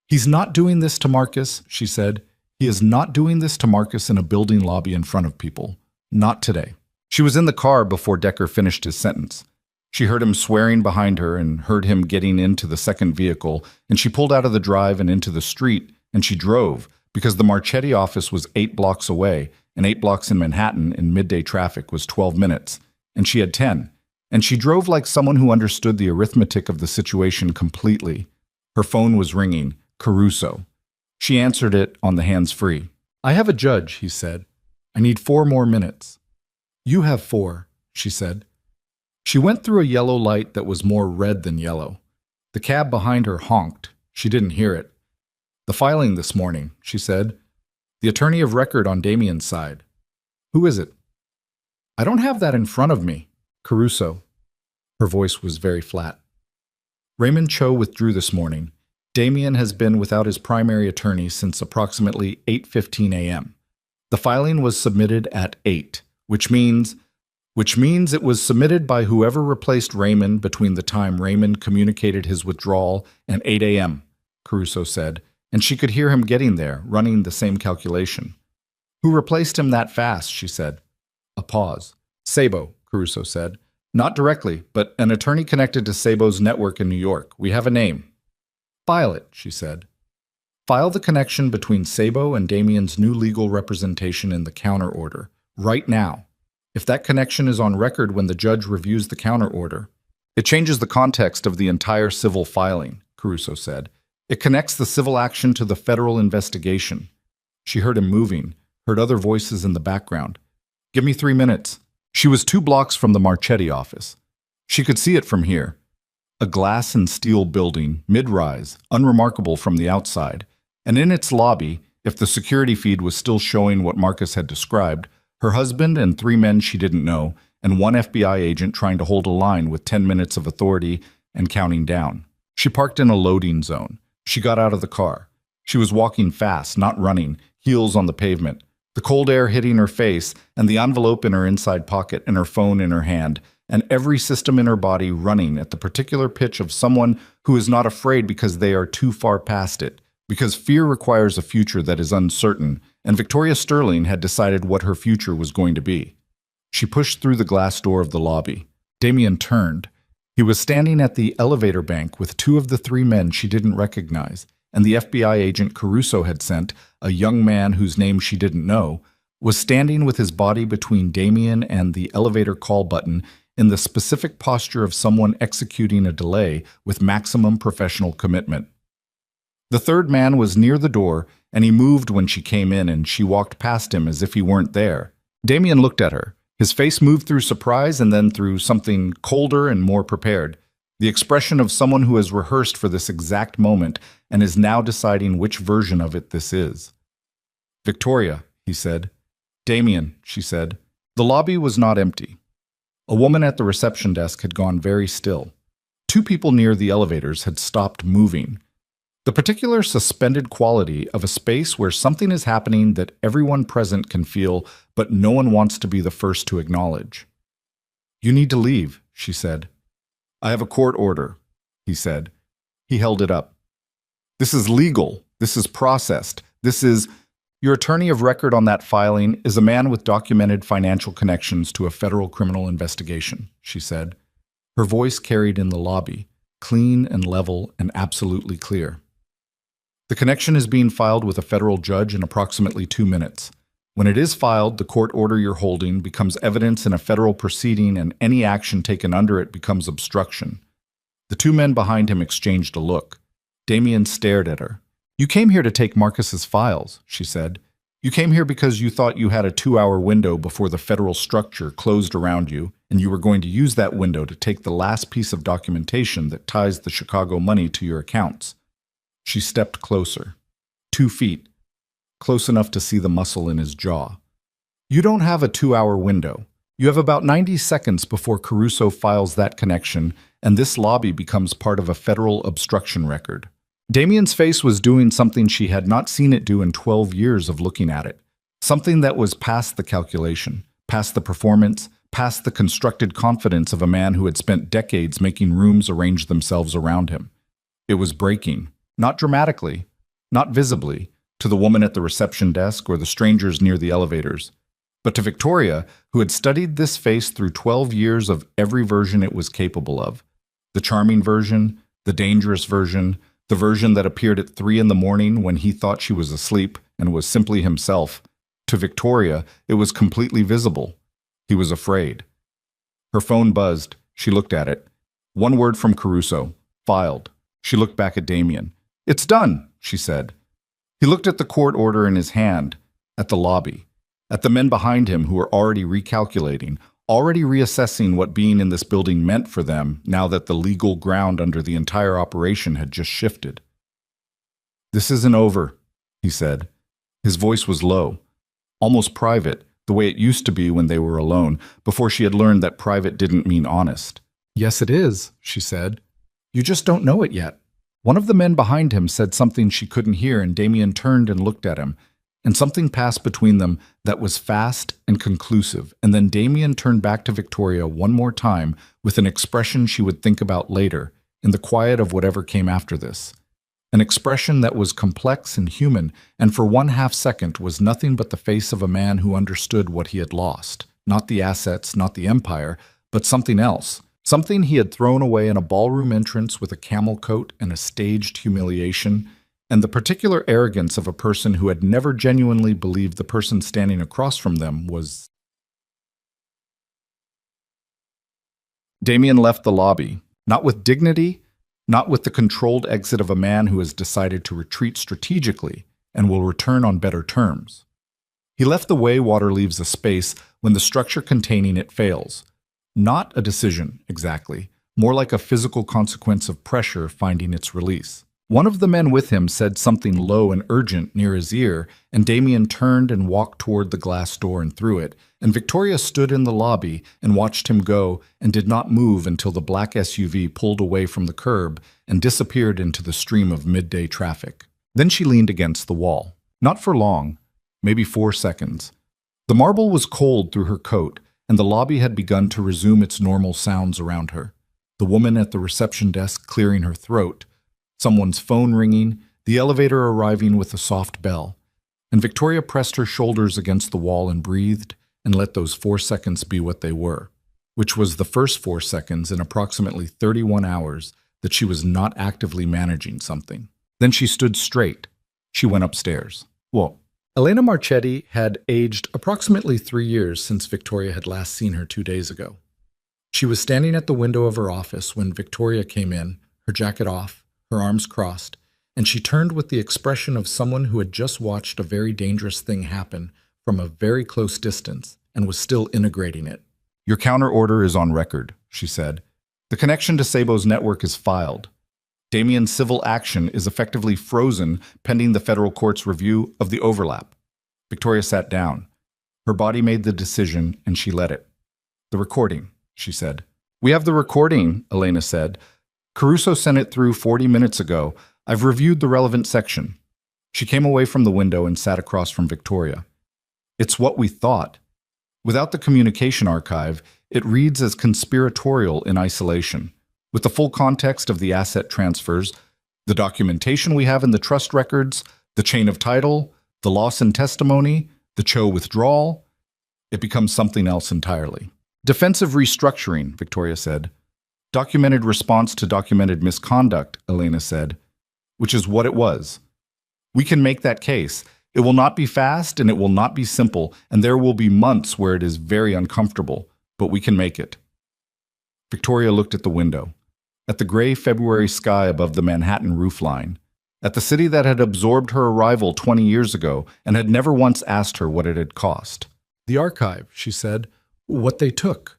"He's not doing this to Marcus," she said. "He is not doing this to Marcus in a building lobby in front of people. Not today." She was in the car before Decker finished his sentence. She heard him swearing behind her and heard him getting into the second vehicle, and she pulled out of the drive and into the street, and she drove, because the Marchetti office was 8 blocks away, and 8 blocks in Manhattan in midday traffic was 12 minutes, and she had 10. And she drove like someone who understood the arithmetic of the situation completely. Her phone was ringing. Caruso. She answered it on the hands-free. "I have a judge," he said. "I need 4 more minutes." "You have 4, she said. She went through a yellow light that was more red than yellow. The cab behind her honked. She didn't hear it. "The filing this morning," she said. "The attorney of record on Damian's side." "Who is it?" "I don't have that in front of me." "Caruso." Her voice was very flat. "Raymond Cho withdrew this morning. Damian has been without his primary attorney since approximately 8:15 a.m. The filing was submitted at 8, which means it was submitted by whoever replaced Raymond between the time Raymond communicated his withdrawal and 8 a.m., Caruso said, and she could hear him getting there, running the same calculation. "Who replaced him that fast?" she said. A pause. "Sabo," Caruso said. "Not directly, but an attorney connected to Sabo's network in New York. We have a name." "File it," she said. "File the connection between Sabo and Damian's new legal representation in the counter order, right now. If that connection is on record when the judge reviews the counter order, it changes the context of the entire civil filing," Caruso said. "It connects the civil action to the federal investigation." She heard him moving, heard other voices in the background. "Give me 3 minutes." She was 2 blocks from the Marchetti office. She could see it from here. A glass and steel building, mid-rise, unremarkable from the outside, and in its lobby, if the security feed was still showing what Marcus had described, her husband and 3 men she didn't know, and 1 FBI agent trying to hold a line with 10 minutes of authority and counting down. She parked in a loading zone. She got out of the car. She was walking fast, not running, heels on the pavement, the cold air hitting her face, and the envelope in her inside pocket and her phone in her hand, and every system in her body running at the particular pitch of someone who is not afraid because they are too far past it, because fear requires a future that is uncertain, and Victoria Sterling had decided what her future was going to be. She pushed through the glass door of the lobby. Damian turned. He was standing at the elevator bank with 2 of the 3 men she didn't recognize, and the FBI agent Caruso had sent, a young man whose name she didn't know, was standing with his body between Damian and the elevator call button in the specific posture of someone executing a delay with maximum professional commitment. The 3rd man was near the door, and he moved when she came in, and she walked past him as if he weren't there. Damian looked at her. His face moved through surprise and then through something colder and more prepared, the expression of someone who has rehearsed for this exact moment and is now deciding which version of it this is. "Victoria," he said. "Damian," she said. The lobby was not empty. A woman at the reception desk had gone very still. 2 people near the elevators had stopped moving. The particular suspended quality of a space where something is happening that everyone present can feel, but no one wants to be the first to acknowledge. "You need to leave," she said. "I have a court order," he said. He held it up. "This is legal. This is processed. This is, your attorney of record on that filing is a man with documented financial connections to a federal criminal investigation, she said. Her voice carried in the lobby, clean and level and absolutely clear. The connection is being filed with a federal judge in approximately 2 minutes. When it is filed, the court order you're holding becomes evidence in a federal proceeding and any action taken under it becomes obstruction. The two men behind him exchanged a look. Damien stared at her. You came here to take Marcus's files, she said. You came here because you thought you had a 2-hour window before the federal structure closed around you, and you were going to use that window to take the last piece of documentation that ties the Chicago money to your accounts. She stepped closer. 2 feet. Close enough to see the muscle in his jaw. You don't have a 2-hour window. You have about 90 seconds before Caruso files that connection, and this lobby becomes part of a federal obstruction record. Damien's face was doing something she had not seen it do in 12 years of looking at it. Something that was past the calculation, past the performance, past the constructed confidence of a man who had spent decades making rooms arrange themselves around him. It was breaking, not dramatically, not visibly, to the woman at the reception desk or the strangers near the elevators, but to Victoria, who had studied this face through 12 years of every version it was capable of. The charming version, the dangerous version, the version that appeared at 3 in the morning when he thought she was asleep and was simply himself. To Victoria, it was completely visible. He was afraid. Her phone buzzed. She looked at it. 1 word from Caruso. Filed. She looked back at Damien. It's done, she said. He looked at the court order in his hand, at the lobby, at the men behind him who were already recalculating, already reassessing what being in this building meant for them now that the legal ground under the entire operation had just shifted. This isn't over, he said. His voice was low, almost private, the way it used to be when they were alone, before she had learned that private didn't mean honest. Yes, it is, she said. You just don't know it yet. One of the men behind him said something she couldn't hear, and Damien turned and looked at him, and something passed between them that was fast and conclusive, and then Damien turned back to Victoria one more time with an expression she would think about later, in the quiet of whatever came after this. An expression that was complex and human, and for 1/2 second was nothing but the face of a man who understood what he had lost. Not the assets, not the empire, but something else. Something he had thrown away in a ballroom entrance with a camel coat and a staged humiliation, and the particular arrogance of a person who had never genuinely believed the person standing across from them was... Damien left the lobby, not with dignity, not with the controlled exit of a man who has decided to retreat strategically and will return on better terms. He left the way water leaves a space when the structure containing it fails. Not a decision, exactly, more like a physical consequence of pressure finding its release. One of the men with him said something low and urgent near his ear, and Damien turned and walked toward the glass door and through it, and Victoria stood in the lobby and watched him go and did not move until the black SUV pulled away from the curb and disappeared into the stream of midday traffic. Then she leaned against the wall. Not for long, maybe 4 seconds. The marble was cold through her coat, and the lobby had begun to resume its normal sounds around her. The woman at the reception desk clearing her throat, someone's phone ringing, the elevator arriving with a soft bell, and Victoria pressed her shoulders against the wall and breathed and let those 4 seconds be what they were, which was the first 4 seconds in approximately 31 hours that she was not actively managing something. Then she stood straight. She went upstairs. Well, Elena Marchetti had aged approximately 3 years since Victoria had last seen her 2 days ago. She was standing at the window of her office when Victoria came in, her jacket off, her arms crossed, and she turned with the expression of someone who had just watched a very dangerous thing happen from a very close distance and was still integrating it. Your counter order is on record, she said. The connection to Sabo's network is filed. Damien's civil action is effectively frozen pending the federal court's review of the overlap. Victoria sat down. Her body made the decision, and she let it. The recording, she said. We have the recording, Elena said. Caruso sent it through 40 minutes ago. I've reviewed the relevant section. She came away from the window and sat across from Victoria. It's what we thought. Without the communication archive, it reads as conspiratorial in isolation. With the full context of the asset transfers, the documentation we have in the trust records, the chain of title, The loss in testimony, the Cho withdrawal, it becomes something else entirely. Defensive restructuring, Victoria said. Documented response to documented misconduct, Elena said, which is what it was. We can make that case. It will not be fast and it will not be simple, and there will be months where it is very uncomfortable, but we can make it. Victoria looked at the window, at the gray February sky above the Manhattan roofline, at the city that had absorbed her arrival 20 years ago and had never once asked her what it had cost. The archive, she said, what they took.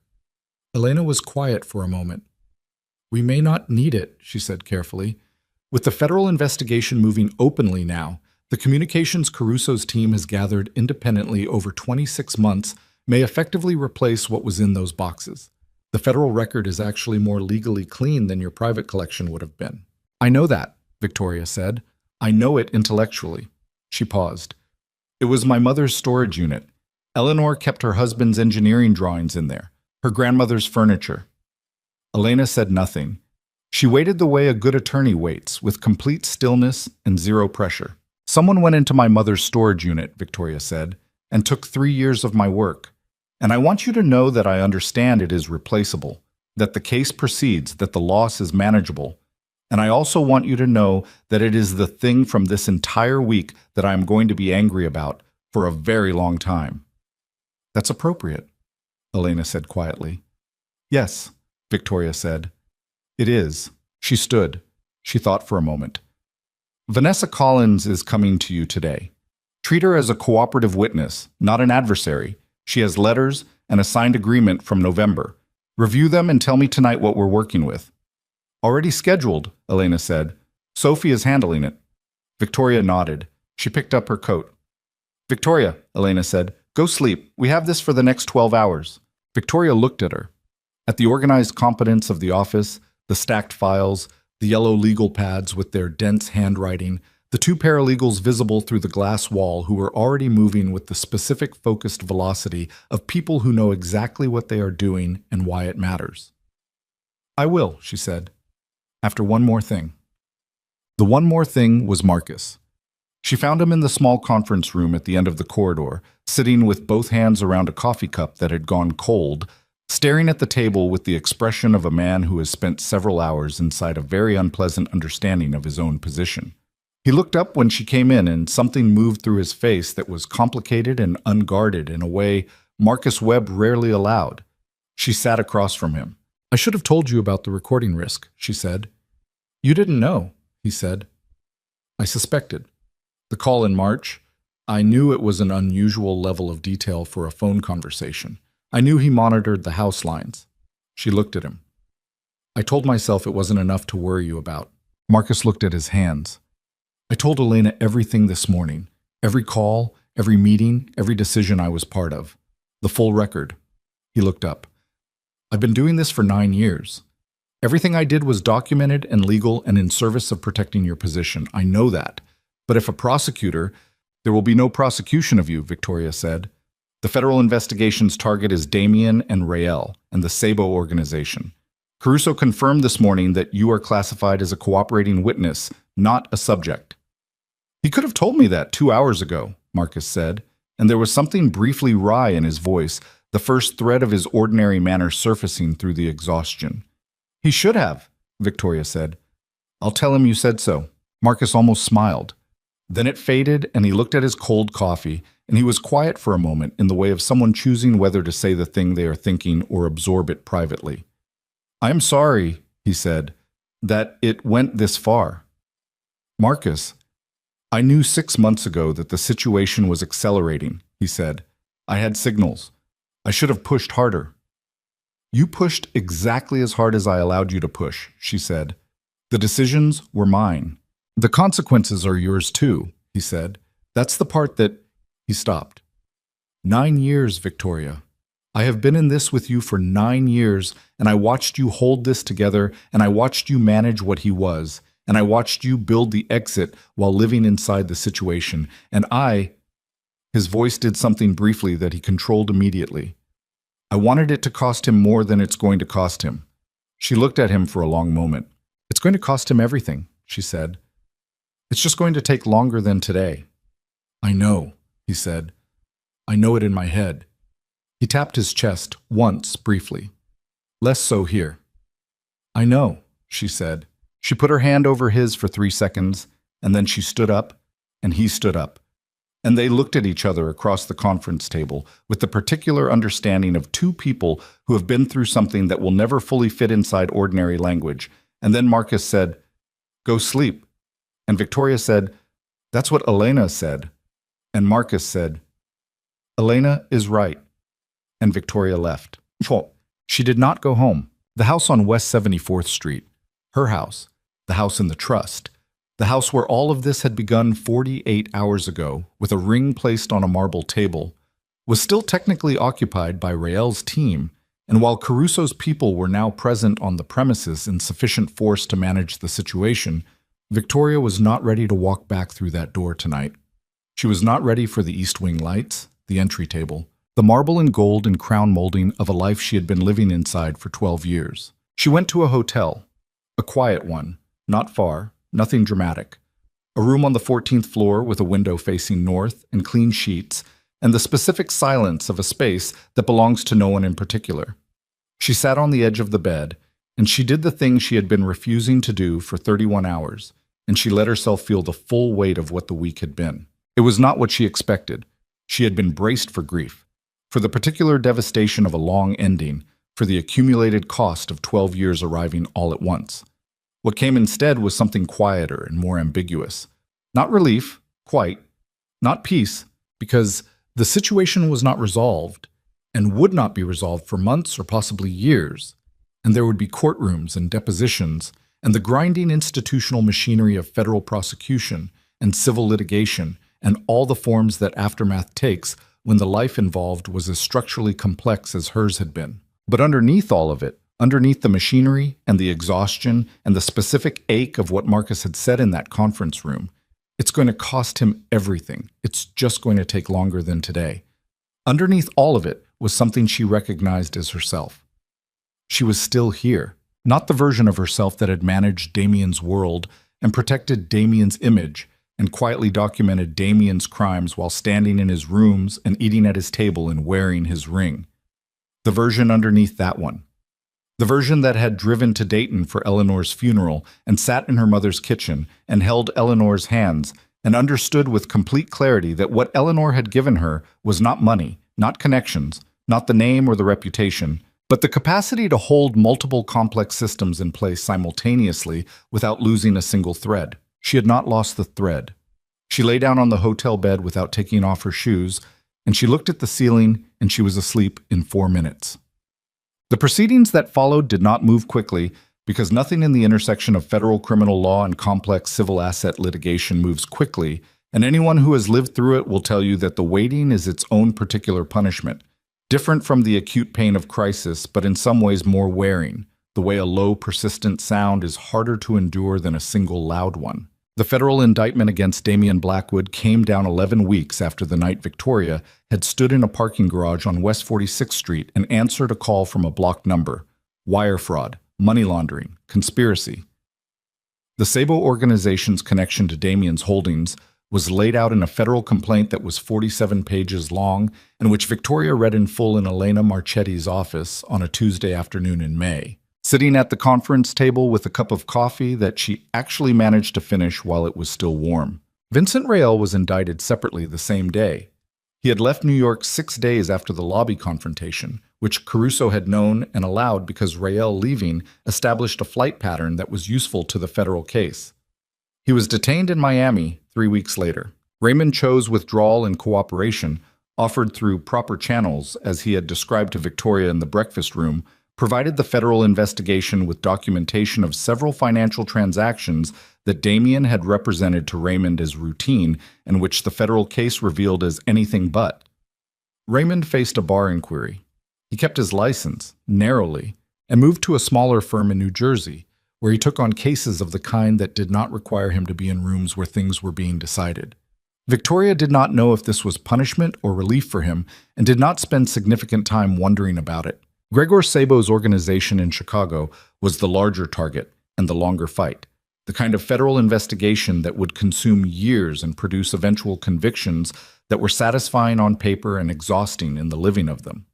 Elena was quiet for a moment. We may not need it, she said carefully. With the federal investigation moving openly now, the communications Caruso's team has gathered independently over 26 months may effectively replace what was in those boxes. The federal record is actually more legally clean than your private collection would have been. I know that, Victoria said. I know it intellectually. She paused. It was my mother's storage unit. Eleanor kept her husband's engineering drawings in there, her grandmother's furniture. Elena said nothing. She waited the way a good attorney waits, with complete stillness and zero pressure. Someone went into my mother's storage unit, Victoria said, and took 3 years of my work. And I want you to know that I understand it is replaceable, that the case proceeds, that the loss is manageable. And I also want you to know that it is the thing from this entire week that I am going to be angry about for a very long time. That's appropriate, Elena said quietly. Yes, Victoria said. It is. She stood. She thought for a moment. Vanessa Collins is coming to you today. Treat her as a cooperative witness, not an adversary. She has letters and a signed agreement from November. Review them and tell me tonight what we're working with. Already scheduled, Elena said. Sophie is handling it. Victoria nodded. She picked up her coat. Victoria, Elena said, go sleep. We have this for the next 12 hours. Victoria looked at her. At the organized competence of the office, the stacked files, the yellow legal pads with their dense handwriting, the two paralegals visible through the glass wall who were already moving with the specific focused velocity of people who know exactly what they are doing and why it matters. I will, she said, after one more thing. The one more thing was Marcus. She found him in the small conference room at the end of the corridor, sitting with both hands around a coffee cup that had gone cold, staring at the table with the expression of a man who has spent several hours inside a very unpleasant understanding of his own position. He looked up when she came in, and something moved through his face that was complicated and unguarded in a way Marcus Webb rarely allowed. She sat across from him. I should have told you about the recording risk, she said. You didn't know, he said. I suspected. The call in March, I knew it was an unusual level of detail for a phone conversation. I knew he monitored the house lines. She looked at him. I told myself it wasn't enough to worry you about. Marcus looked at his hands. I told Elena everything this morning. Every call, every meeting, every decision I was part of. The full record. He looked up. I've been doing this for 9 years. Everything I did was documented and legal and in service of protecting your position. I know that. But if a prosecutor, there will be no prosecution of you, Victoria said. The federal investigation's target is Damien and Rael and the Sabo organization. Caruso confirmed this morning that you are classified as a cooperating witness, not a subject. He could have told me that 2 hours ago, Marcus said, and there was something briefly wry in his voice, the first thread of his ordinary manner surfacing through the exhaustion. He should have, Victoria said. I'll tell him you said so. Marcus almost smiled. Then it faded, and he looked at his cold coffee, and he was quiet for a moment in the way of someone choosing whether to say the thing they are thinking or absorb it privately. I am sorry, he said, that it went this far. Marcus, I knew 6 months ago that the situation was accelerating, he said. I had signals. I should have pushed harder. You pushed exactly as hard as I allowed you to push, she said. The decisions were mine. The consequences are yours too, he said. That's the part that... He stopped. 9 years, Victoria. I have been in this with you for 9 years, and I watched you hold this together, and I watched you manage what he was, and I watched you build the exit while living inside the situation, and I... His voice did something briefly that he controlled immediately. I wanted it to cost him more than it's going to cost him. She looked at him for a long moment. It's going to cost him everything, she said. It's just going to take longer than today. "I know," he said. "I know it in my head." He tapped his chest once, briefly. "Less so here." "I know," she said. She put her hand over his for 3 seconds, and then she stood up, and he stood up. And they looked at each other across the conference table with the particular understanding of two people who have been through something that will never fully fit inside ordinary language. And then Marcus said, "Go sleep." And Victoria said, "That's what Elena said." And Marcus said, "Elena is right." And Victoria left. She did not go home. The house on West 74th Street, her house, the house in the trust, the house where all of this had begun 48 hours ago with a ring placed on a marble table, was still technically occupied by Rael's team, and while Caruso's people were now present on the premises in sufficient force to manage the situation, Victoria was not ready to walk back through that door tonight. She was not ready for the East Wing lights, the entry table, the marble and gold and crown molding of a life she had been living inside for 12 years. She went to a hotel, a quiet one, not far, nothing dramatic. A room on the 14th floor with a window facing north and clean sheets, and the specific silence of a space that belongs to no one in particular. She sat on the edge of the bed, and she did the thing she had been refusing to do for 31 hours, and she let herself feel the full weight of what the week had been. It was not what she expected. She had been braced for grief, for the particular devastation of a long ending, for the accumulated cost of 12 years arriving all at once. What came instead was something quieter and more ambiguous. Not relief, quite. Not peace, because the situation was not resolved, and would not be resolved for months or possibly years, and there would be courtrooms and depositions, and the grinding institutional machinery of federal prosecution and civil litigation, and all the forms that aftermath takes when the life involved was as structurally complex as hers had been. But underneath all of it, underneath the machinery and the exhaustion and the specific ache of what Marcus had said in that conference room, it's going to cost him everything. It's just going to take longer than today. Underneath all of it was something she recognized as herself. She was still here, not the version of herself that had managed Damien's world and protected Damien's image and quietly documented Damien's crimes while standing in his rooms and eating at his table and wearing his ring. The version underneath that one. The version that had driven to Dayton for Eleanor's funeral and sat in her mother's kitchen and held Eleanor's hands and understood with complete clarity that what Eleanor had given her was not money, not connections, not the name or the reputation, but the capacity to hold multiple complex systems in place simultaneously without losing a single thread. She had not lost the thread. She lay down on the hotel bed without taking off her shoes, and she looked at the ceiling, and she was asleep in 4 minutes. The proceedings that followed did not move quickly because nothing in the intersection of federal criminal law and complex civil asset litigation moves quickly, and anyone who has lived through it will tell you that the waiting is its own particular punishment, different from the acute pain of crisis, but in some ways more wearing, the way a low, persistent sound is harder to endure than a single loud one. The federal indictment against Damien Blackwood came down 11 weeks after the night Victoria had stood in a parking garage on West 46th Street and answered a call from a blocked number. Wire fraud, money laundering, conspiracy. The Sabo organization's connection to Damien's holdings was laid out in a federal complaint that was 47 pages long and which Victoria read in full in Elena Marchetti's office on a Tuesday afternoon in May, sitting at the conference table with a cup of coffee that she actually managed to finish while it was still warm. Vincent Rael was indicted separately the same day. He had left New York 6 days after the lobby confrontation, which Caruso had known and allowed because Rael leaving established a flight pattern that was useful to the federal case. He was detained in Miami 3 weeks later. Raymond chose withdrawal and cooperation, offered through proper channels, as he had described to Victoria in the breakfast room, provided the federal investigation with documentation of several financial transactions that Damien had represented to Raymond as routine and which the federal case revealed as anything but. Raymond faced a bar inquiry. He kept his license, narrowly, and moved to a smaller firm in New Jersey, where he took on cases of the kind that did not require him to be in rooms where things were being decided. Victoria did not know if this was punishment or relief for him and did not spend significant time wondering about it. Gregor Sabo's organization in Chicago was the larger target and the longer fight. the kind of federal investigation that would consume years and produce eventual convictions that were satisfying on paper and exhausting in the living of them.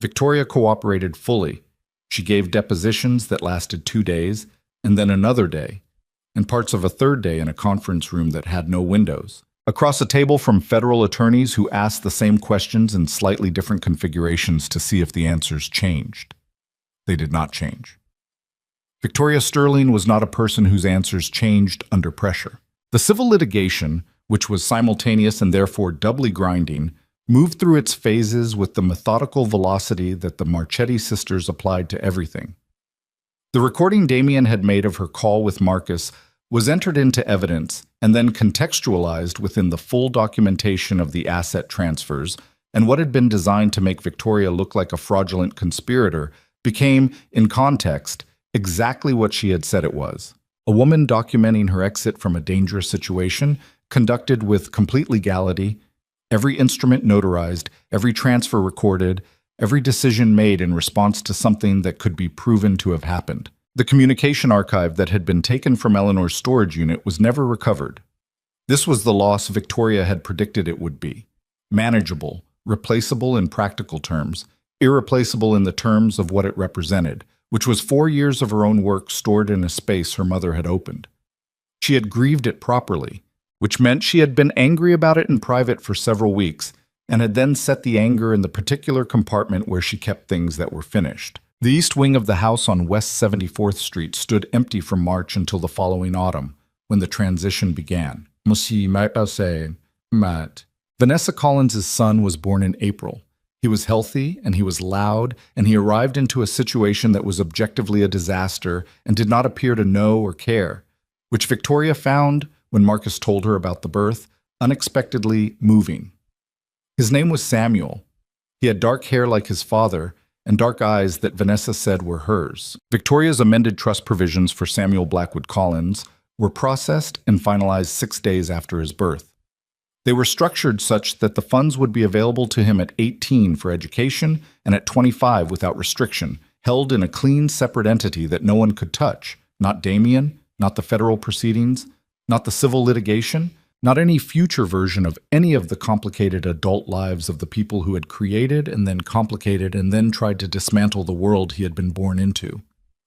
Victoria cooperated fully. She gave depositions that lasted 2 days, and then another day, and parts of a third day in a conference room that had no windows. Across a table from federal attorneys who asked the same questions in slightly different configurations to see if the answers changed. They did not change. Victoria Sterling was not a person whose answers changed under pressure. The civil litigation, which was simultaneous and therefore doubly grinding, moved through its phases with the methodical velocity that the Marchetti sisters applied to everything. The recording Damien had made of her call with Marcus was entered into evidence and then contextualized within the full documentation of the asset transfers, and what had been designed to make Victoria look like a fraudulent conspirator became, in context, exactly what she had said it was. A woman documenting her exit from a dangerous situation, conducted with complete legality, every instrument notarized, every transfer recorded, every decision made in response to something that could be proven to have happened. The communication archive that had been taken from Eleanor's storage unit was never recovered. This was the loss Victoria had predicted it would be. Manageable, replaceable in practical terms, irreplaceable in the terms of what it represented, which was 4 years of her own work stored in a space her mother had opened. She had grieved it properly, which meant she had been angry about it in private for several weeks, and had then set the anger in the particular compartment where she kept things that were finished. The east wing of the house on West 74th Street stood empty from March until the following autumn, when the transition began. Vanessa Collins' son was born in April. He was healthy, and he was loud, and he arrived into a situation that was objectively a disaster and did not appear to know or care, which Victoria found, when Marcus told her about the birth, unexpectedly moving. His name was Samuel. He had dark hair like his father, and dark eyes that Vanessa said were hers. Victoria's amended trust provisions for Samuel Blackwood Collins were processed and finalized 6 days after his birth. They were structured such that the funds would be available to him at 18 for education and at 25 without restriction, held in a clean, separate entity that no one could touch, not Damien, not the federal proceedings, not the civil litigation, not any future version of any of the complicated adult lives of the people who had created and then complicated and then tried to dismantle the world he had been born into.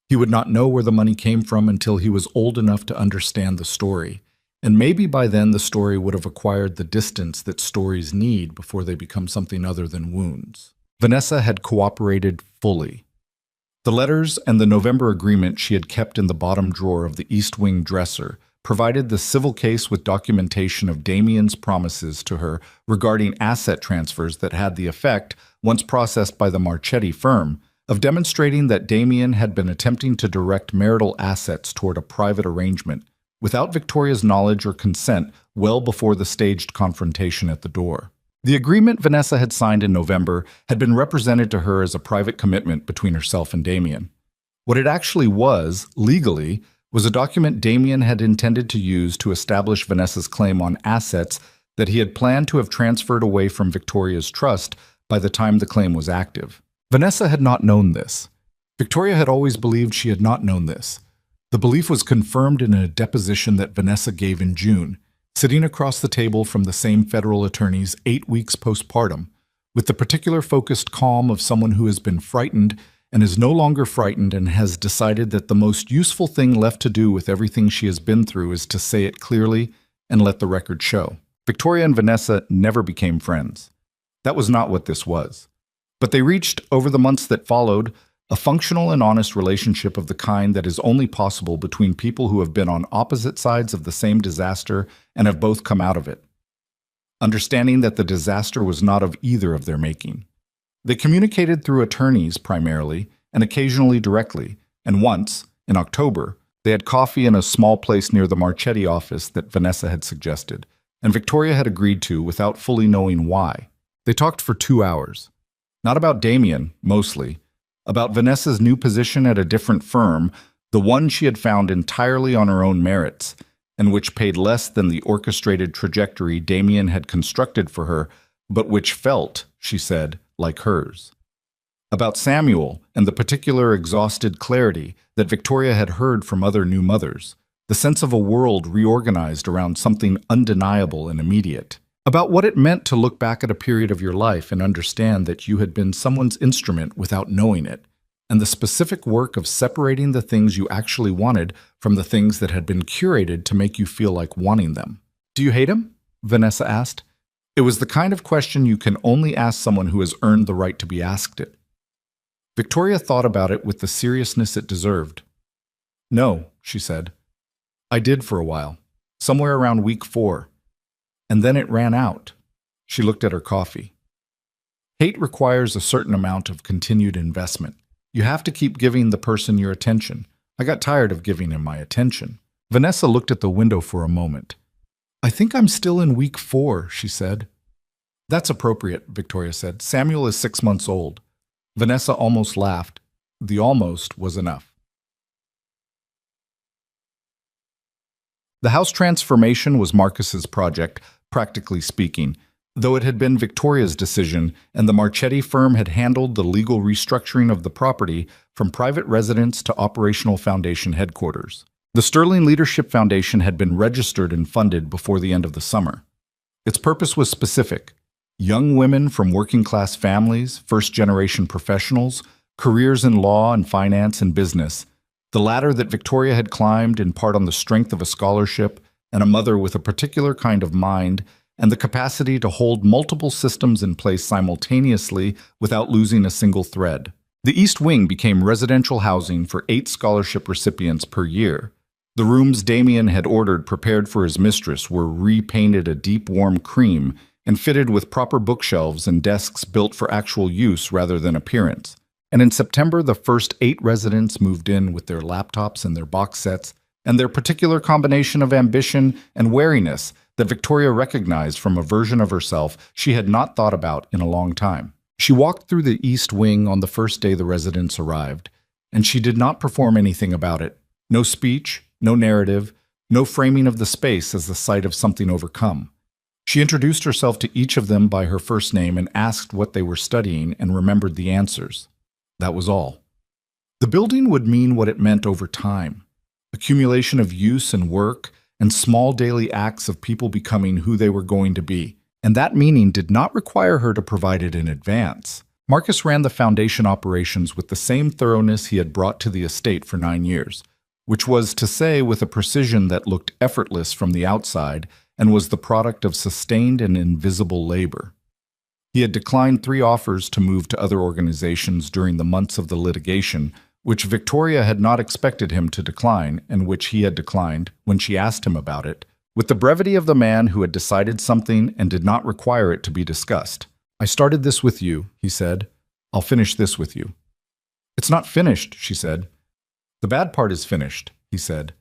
He would not know where the money came from until he was old enough to understand the story, and maybe by then the story would have acquired the distance that stories need before they become something other than wounds. Vanessa had cooperated fully. The letters and the November agreement she had kept in the bottom drawer of the East Wing dresser provided the civil case with documentation of Damien's promises to her regarding asset transfers that had the effect, once processed by the Marchetti firm, of demonstrating that Damien had been attempting to direct marital assets toward a private arrangement, without Victoria's knowledge or consent, well before the staged confrontation at the door. The agreement Vanessa had signed in November had been represented to her as a private commitment between herself and Damien. What it actually was, legally, was a document Damien had intended to use to establish Vanessa's claim on assets that he had planned to have transferred away from Victoria's trust by the time the claim was active. Vanessa had not known this. Victoria had always believed she had not known this. The belief was confirmed in a deposition that Vanessa gave in June, sitting across the table from the same federal attorneys 8 weeks postpartum, with the particular focused calm of someone who has been frightened and is no longer frightened and has decided that the most useful thing left to do with everything she has been through is to say it clearly and let the record show. Victoria and Vanessa never became friends. That was not what this was. But they reached, over the months that followed, a functional and honest relationship of the kind that is only possible between people who have been on opposite sides of the same disaster and have both come out of it, understanding that the disaster was not of either of their making. They communicated through attorneys primarily, and occasionally directly, and once, in October, they had coffee in a small place near the Marchetti office that Vanessa had suggested, and Victoria had agreed to without fully knowing why. They talked for 2 hours. Not about Damien, mostly. About Vanessa's new position at a different firm, the one she had found entirely on her own merits, and which paid less than the orchestrated trajectory Damien had constructed for her, but which felt, she said, like hers. About Samuel and the particular exhausted clarity that Victoria had heard from other new mothers, the sense of a world reorganized around something undeniable and immediate, about what it meant to look back at a period of your life and understand that you had been someone's instrument without knowing it, and the specific work of separating the things you actually wanted from the things that had been curated to make you feel like wanting them. "Do you hate him?" Vanessa asked. It was the kind of question you can only ask someone who has earned the right to be asked it. Victoria thought about it with the seriousness it deserved. "No," she said. "I did for a while, somewhere around week 4. And then it ran out." She looked at her coffee. "Hate requires a certain amount of continued investment. You have to keep giving the person your attention. I got tired of giving him my attention." Vanessa looked at the window for a moment. "I think I'm still in week 4, she said. "That's appropriate," Victoria said. "Samuel is 6 months old." Vanessa almost laughed. The almost was enough. The house transformation was Marcus's project, practically speaking, though it had been Victoria's decision, and the Marchetti firm had handled the legal restructuring of the property from private residence to operational foundation headquarters. The Sterling Leadership Foundation had been registered and funded before the end of the summer. Its purpose was specific: young women from working-class families, first-generation professionals, careers in law and finance and business, the ladder that Victoria had climbed in part on the strength of a scholarship and a mother with a particular kind of mind and the capacity to hold multiple systems in place simultaneously without losing a single thread. The East Wing became residential housing for 8 scholarship recipients per year. The rooms Damien had ordered prepared for his mistress were repainted a deep warm cream and fitted with proper bookshelves and desks built for actual use rather than appearance. And in September, the first 8 residents moved in with their laptops and their box sets and their particular combination of ambition and wariness that Victoria recognized from a version of herself she had not thought about in a long time. She walked through the East Wing on the first day the residents arrived, and she did not perform anything about it. No speech, no narrative, no framing of the space as the site of something overcome. She introduced herself to each of them by her first name and asked what they were studying and remembered the answers. That was all. The building would mean what it meant over time: accumulation of use and work, and small daily acts of people becoming who they were going to be. And that meaning did not require her to provide it in advance. Marcus ran the foundation operations with the same thoroughness he had brought to the estate for 9 years, which was to say with a precision that looked effortless from the outside and was the product of sustained and invisible labor. He had declined 3 offers to move to other organizations during the months of the litigation, which Victoria had not expected him to decline, and which he had declined when she asked him about it, with the brevity of the man who had decided something and did not require it to be discussed. "I started this with you," he said. "I'll finish this with you." "It's not finished," she said. "The bad part is finished," he said.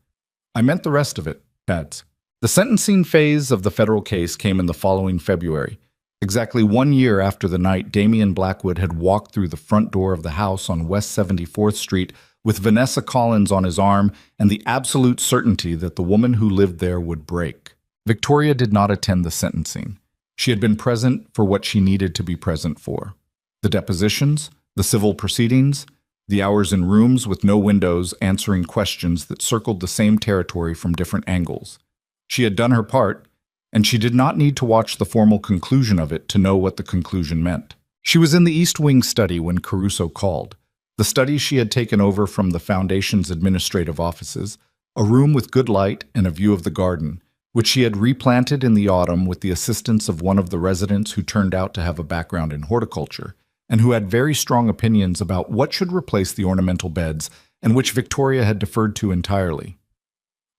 "I meant the rest of it, Pads." The sentencing phase of the federal case came in the following February, exactly 1 year after the night Damien Blackwood had walked through the front door of the house on West 74th Street with Vanessa Collins on his arm and the absolute certainty that the woman who lived there would break. Victoria did not attend the sentencing. She had been present for what she needed to be present for: the depositions, the civil proceedings, the hours in rooms with no windows answering questions that circled the same territory from different angles. She had done her part, and she did not need to watch the formal conclusion of it to know what the conclusion meant. She was in the East Wing study when Caruso called, the study she had taken over from the Foundation's administrative offices, a room with good light and a view of the garden, which she had replanted in the autumn with the assistance of one of the residents who turned out to have a background in horticulture, and who had very strong opinions about what should replace the ornamental beds, and which Victoria had deferred to entirely.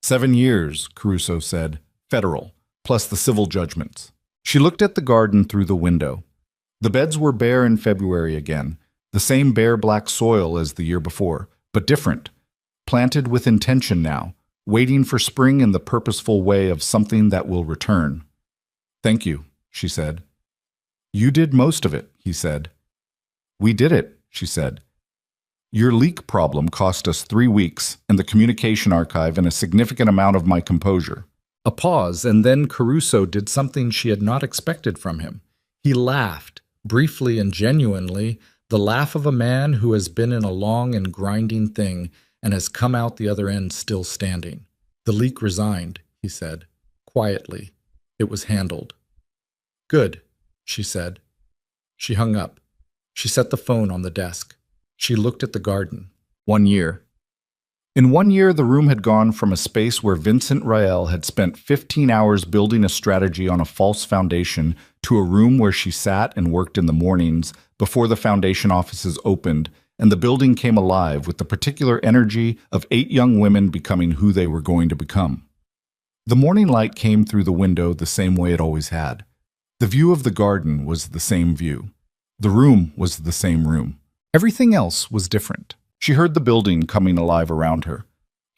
7 years, Caruso said, federal, plus the civil judgments. She looked at the garden through the window. The beds were bare in February again, the same bare black soil as the year before, but different, planted with intention now, waiting for spring in the purposeful way of something that will return. "Thank you," she said. "You did most of it," he said. "We did it," she said. "Your leak problem cost us 3 weeks and the communication archive and a significant amount of my composure." A pause, and then Caruso did something she had not expected from him. He laughed, briefly and genuinely, the laugh of a man who has been in a long and grinding thing and has come out the other end still standing. "The leak resigned," he said, quietly. "It was handled." "Good," she said. She hung up. She set the phone on the desk. She looked at the garden. 1 year. In 1 year, the room had gone from a space where Vincent Rael had spent 15 hours building a strategy on a false foundation to a room where she sat and worked in the mornings before the foundation offices opened and the building came alive with the particular energy of 8 young women becoming who they were going to become. The morning light came through the window the same way it always had. The view of the garden was the same view. The room was the same room. Everything else was different. She heard the building coming alive around her.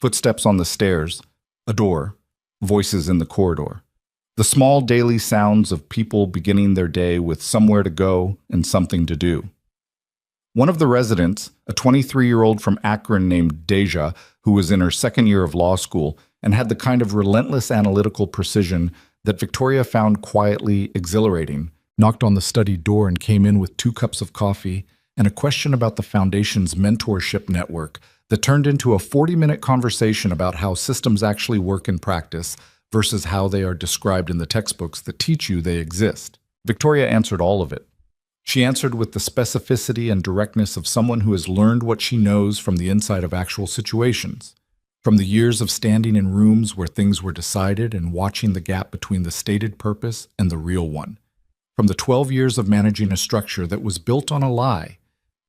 Footsteps on the stairs, a door, voices in the corridor. The small daily sounds of people beginning their day with somewhere to go and something to do. One of the residents, a 23-year-old from Akron named Deja, who was in her second year of law school and had the kind of relentless analytical precision that Victoria found quietly exhilarating, knocked on the study door and came in with 2 cups of coffee and a question about the Foundation's mentorship network that turned into a 40-minute conversation about how systems actually work in practice versus how they are described in the textbooks that teach you they exist. Victoria answered all of it. She answered with the specificity and directness of someone who has learned what she knows from the inside of actual situations, from the years of standing in rooms where things were decided and watching the gap between the stated purpose and the real one, from the 12 years of managing a structure that was built on a lie,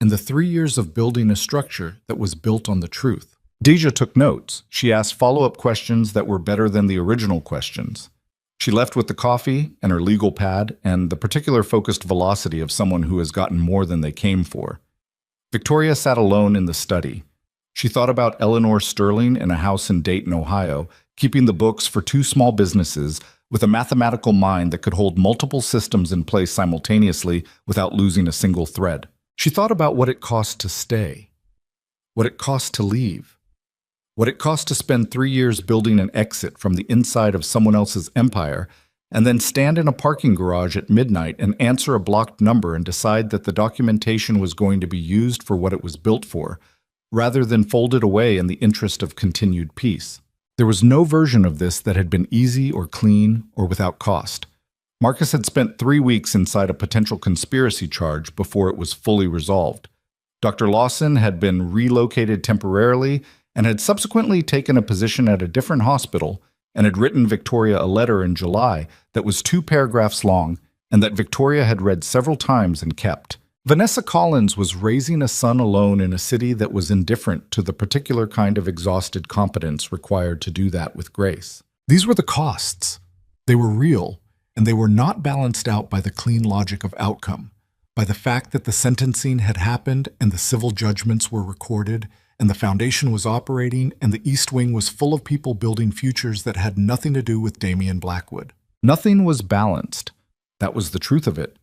and the 3 years of building a structure that was built on the truth. Deja took notes. She asked follow-up questions that were better than the original questions. She left with the coffee and her legal pad and the particular focused velocity of someone who has gotten more than they came for. Victoria sat alone in the study. She thought about Eleanor Sterling in a house in Dayton, Ohio, keeping the books for 2 small businesses with a mathematical mind that could hold multiple systems in place simultaneously without losing a single thread. She thought about what it cost to stay, what it cost to leave, what it cost to spend 3 years building an exit from the inside of someone else's empire, and then stand in a parking garage at midnight and answer a blocked number and decide that the documentation was going to be used for what it was built for, rather than folded away in the interest of continued peace. There was no version of this that had been easy or clean or without cost. Marcus had spent 3 weeks inside a potential conspiracy charge before it was fully resolved. Dr. Lawson had been relocated temporarily and had subsequently taken a position at a different hospital and had written Victoria a letter in July that was 2 paragraphs long and that Victoria had read several times and kept. Vanessa Collins was raising a son alone in a city that was indifferent to the particular kind of exhausted competence required to do that with grace. These were the costs. They were real, and they were not balanced out by the clean logic of outcome, by the fact that the sentencing had happened and the civil judgments were recorded, and the foundation was operating, and the East Wing was full of people building futures that had nothing to do with Damian Blackwood. Nothing was balanced. That was the truth of it.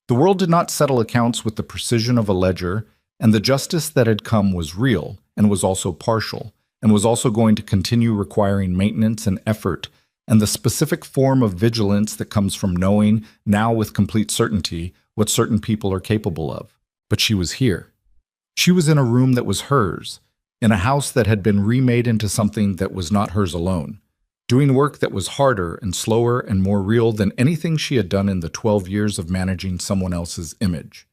The world did not settle accounts with the precision of a ledger, and the justice that had come was real and was also partial, and was also going to continue requiring maintenance and effort, and the specific form of vigilance that comes from knowing, now with complete certainty, what certain people are capable of. But she was here. She was in a room that was hers, in a house that had been remade into something that was not hers alone, doing work that was harder and slower and more real than anything she had done in the 12 years of managing someone else's image.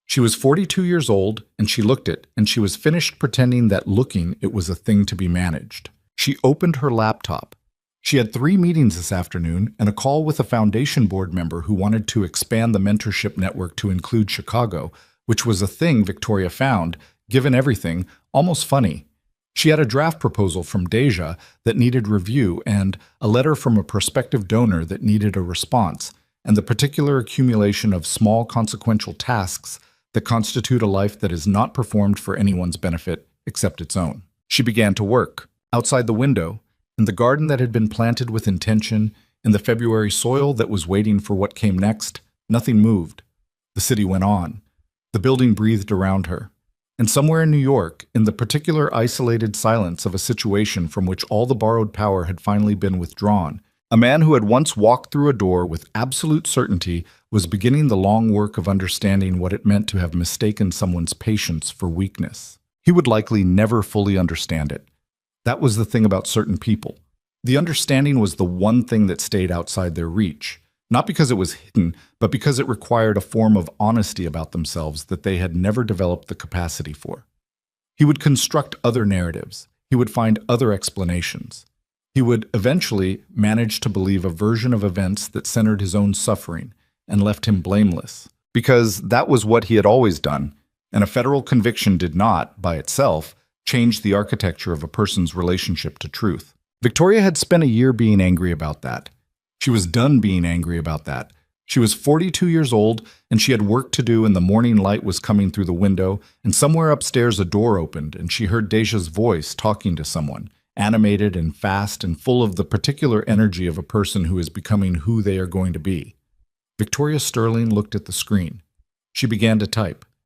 She was 42 years old, and she looked it, and she was finished pretending that looking it was a thing to be managed. She opened her laptop. She had 3 meetings this afternoon and a call with a foundation board member who wanted to expand the mentorship network to include Chicago, which was a thing Victoria found, given everything, almost funny. She had a draft proposal from Deja that needed review and a letter from a prospective donor that needed a response, and the particular accumulation of small consequential tasks that constitute a life that is not performed for anyone's benefit except its own. She began to work, outside the window, in the garden that had been planted with intention, in the February soil that was waiting for what came next. Nothing moved. The city went on. The building breathed around her. And somewhere in New York, in the particular isolated silence of a situation from which all the borrowed power had finally been withdrawn, a man who had once walked through a door with absolute certainty was beginning the long work of understanding what it meant to have mistaken someone's patience for weakness. He would likely never fully understand it. That was the thing about certain people. The understanding was the one thing that stayed outside their reach, not because it was hidden, but because it required a form of honesty about themselves that they had never developed the capacity for. He would construct other narratives. He would find other explanations. He would eventually manage to believe a version of events that centered his own suffering and left him blameless, because that was what he had always done, and a federal conviction did not, by itself, change the architecture of a person's relationship to truth. Victoria had spent a year being angry about that. She was done being angry about that. She was 42 years old, and she had work to do, and the morning light was coming through the window, and somewhere upstairs a door opened, and she heard Deja's voice talking to someone, animated and fast and full of the particular energy of a person who is becoming who they are going to be. Victoria Sterling looked at the screen. She began to type.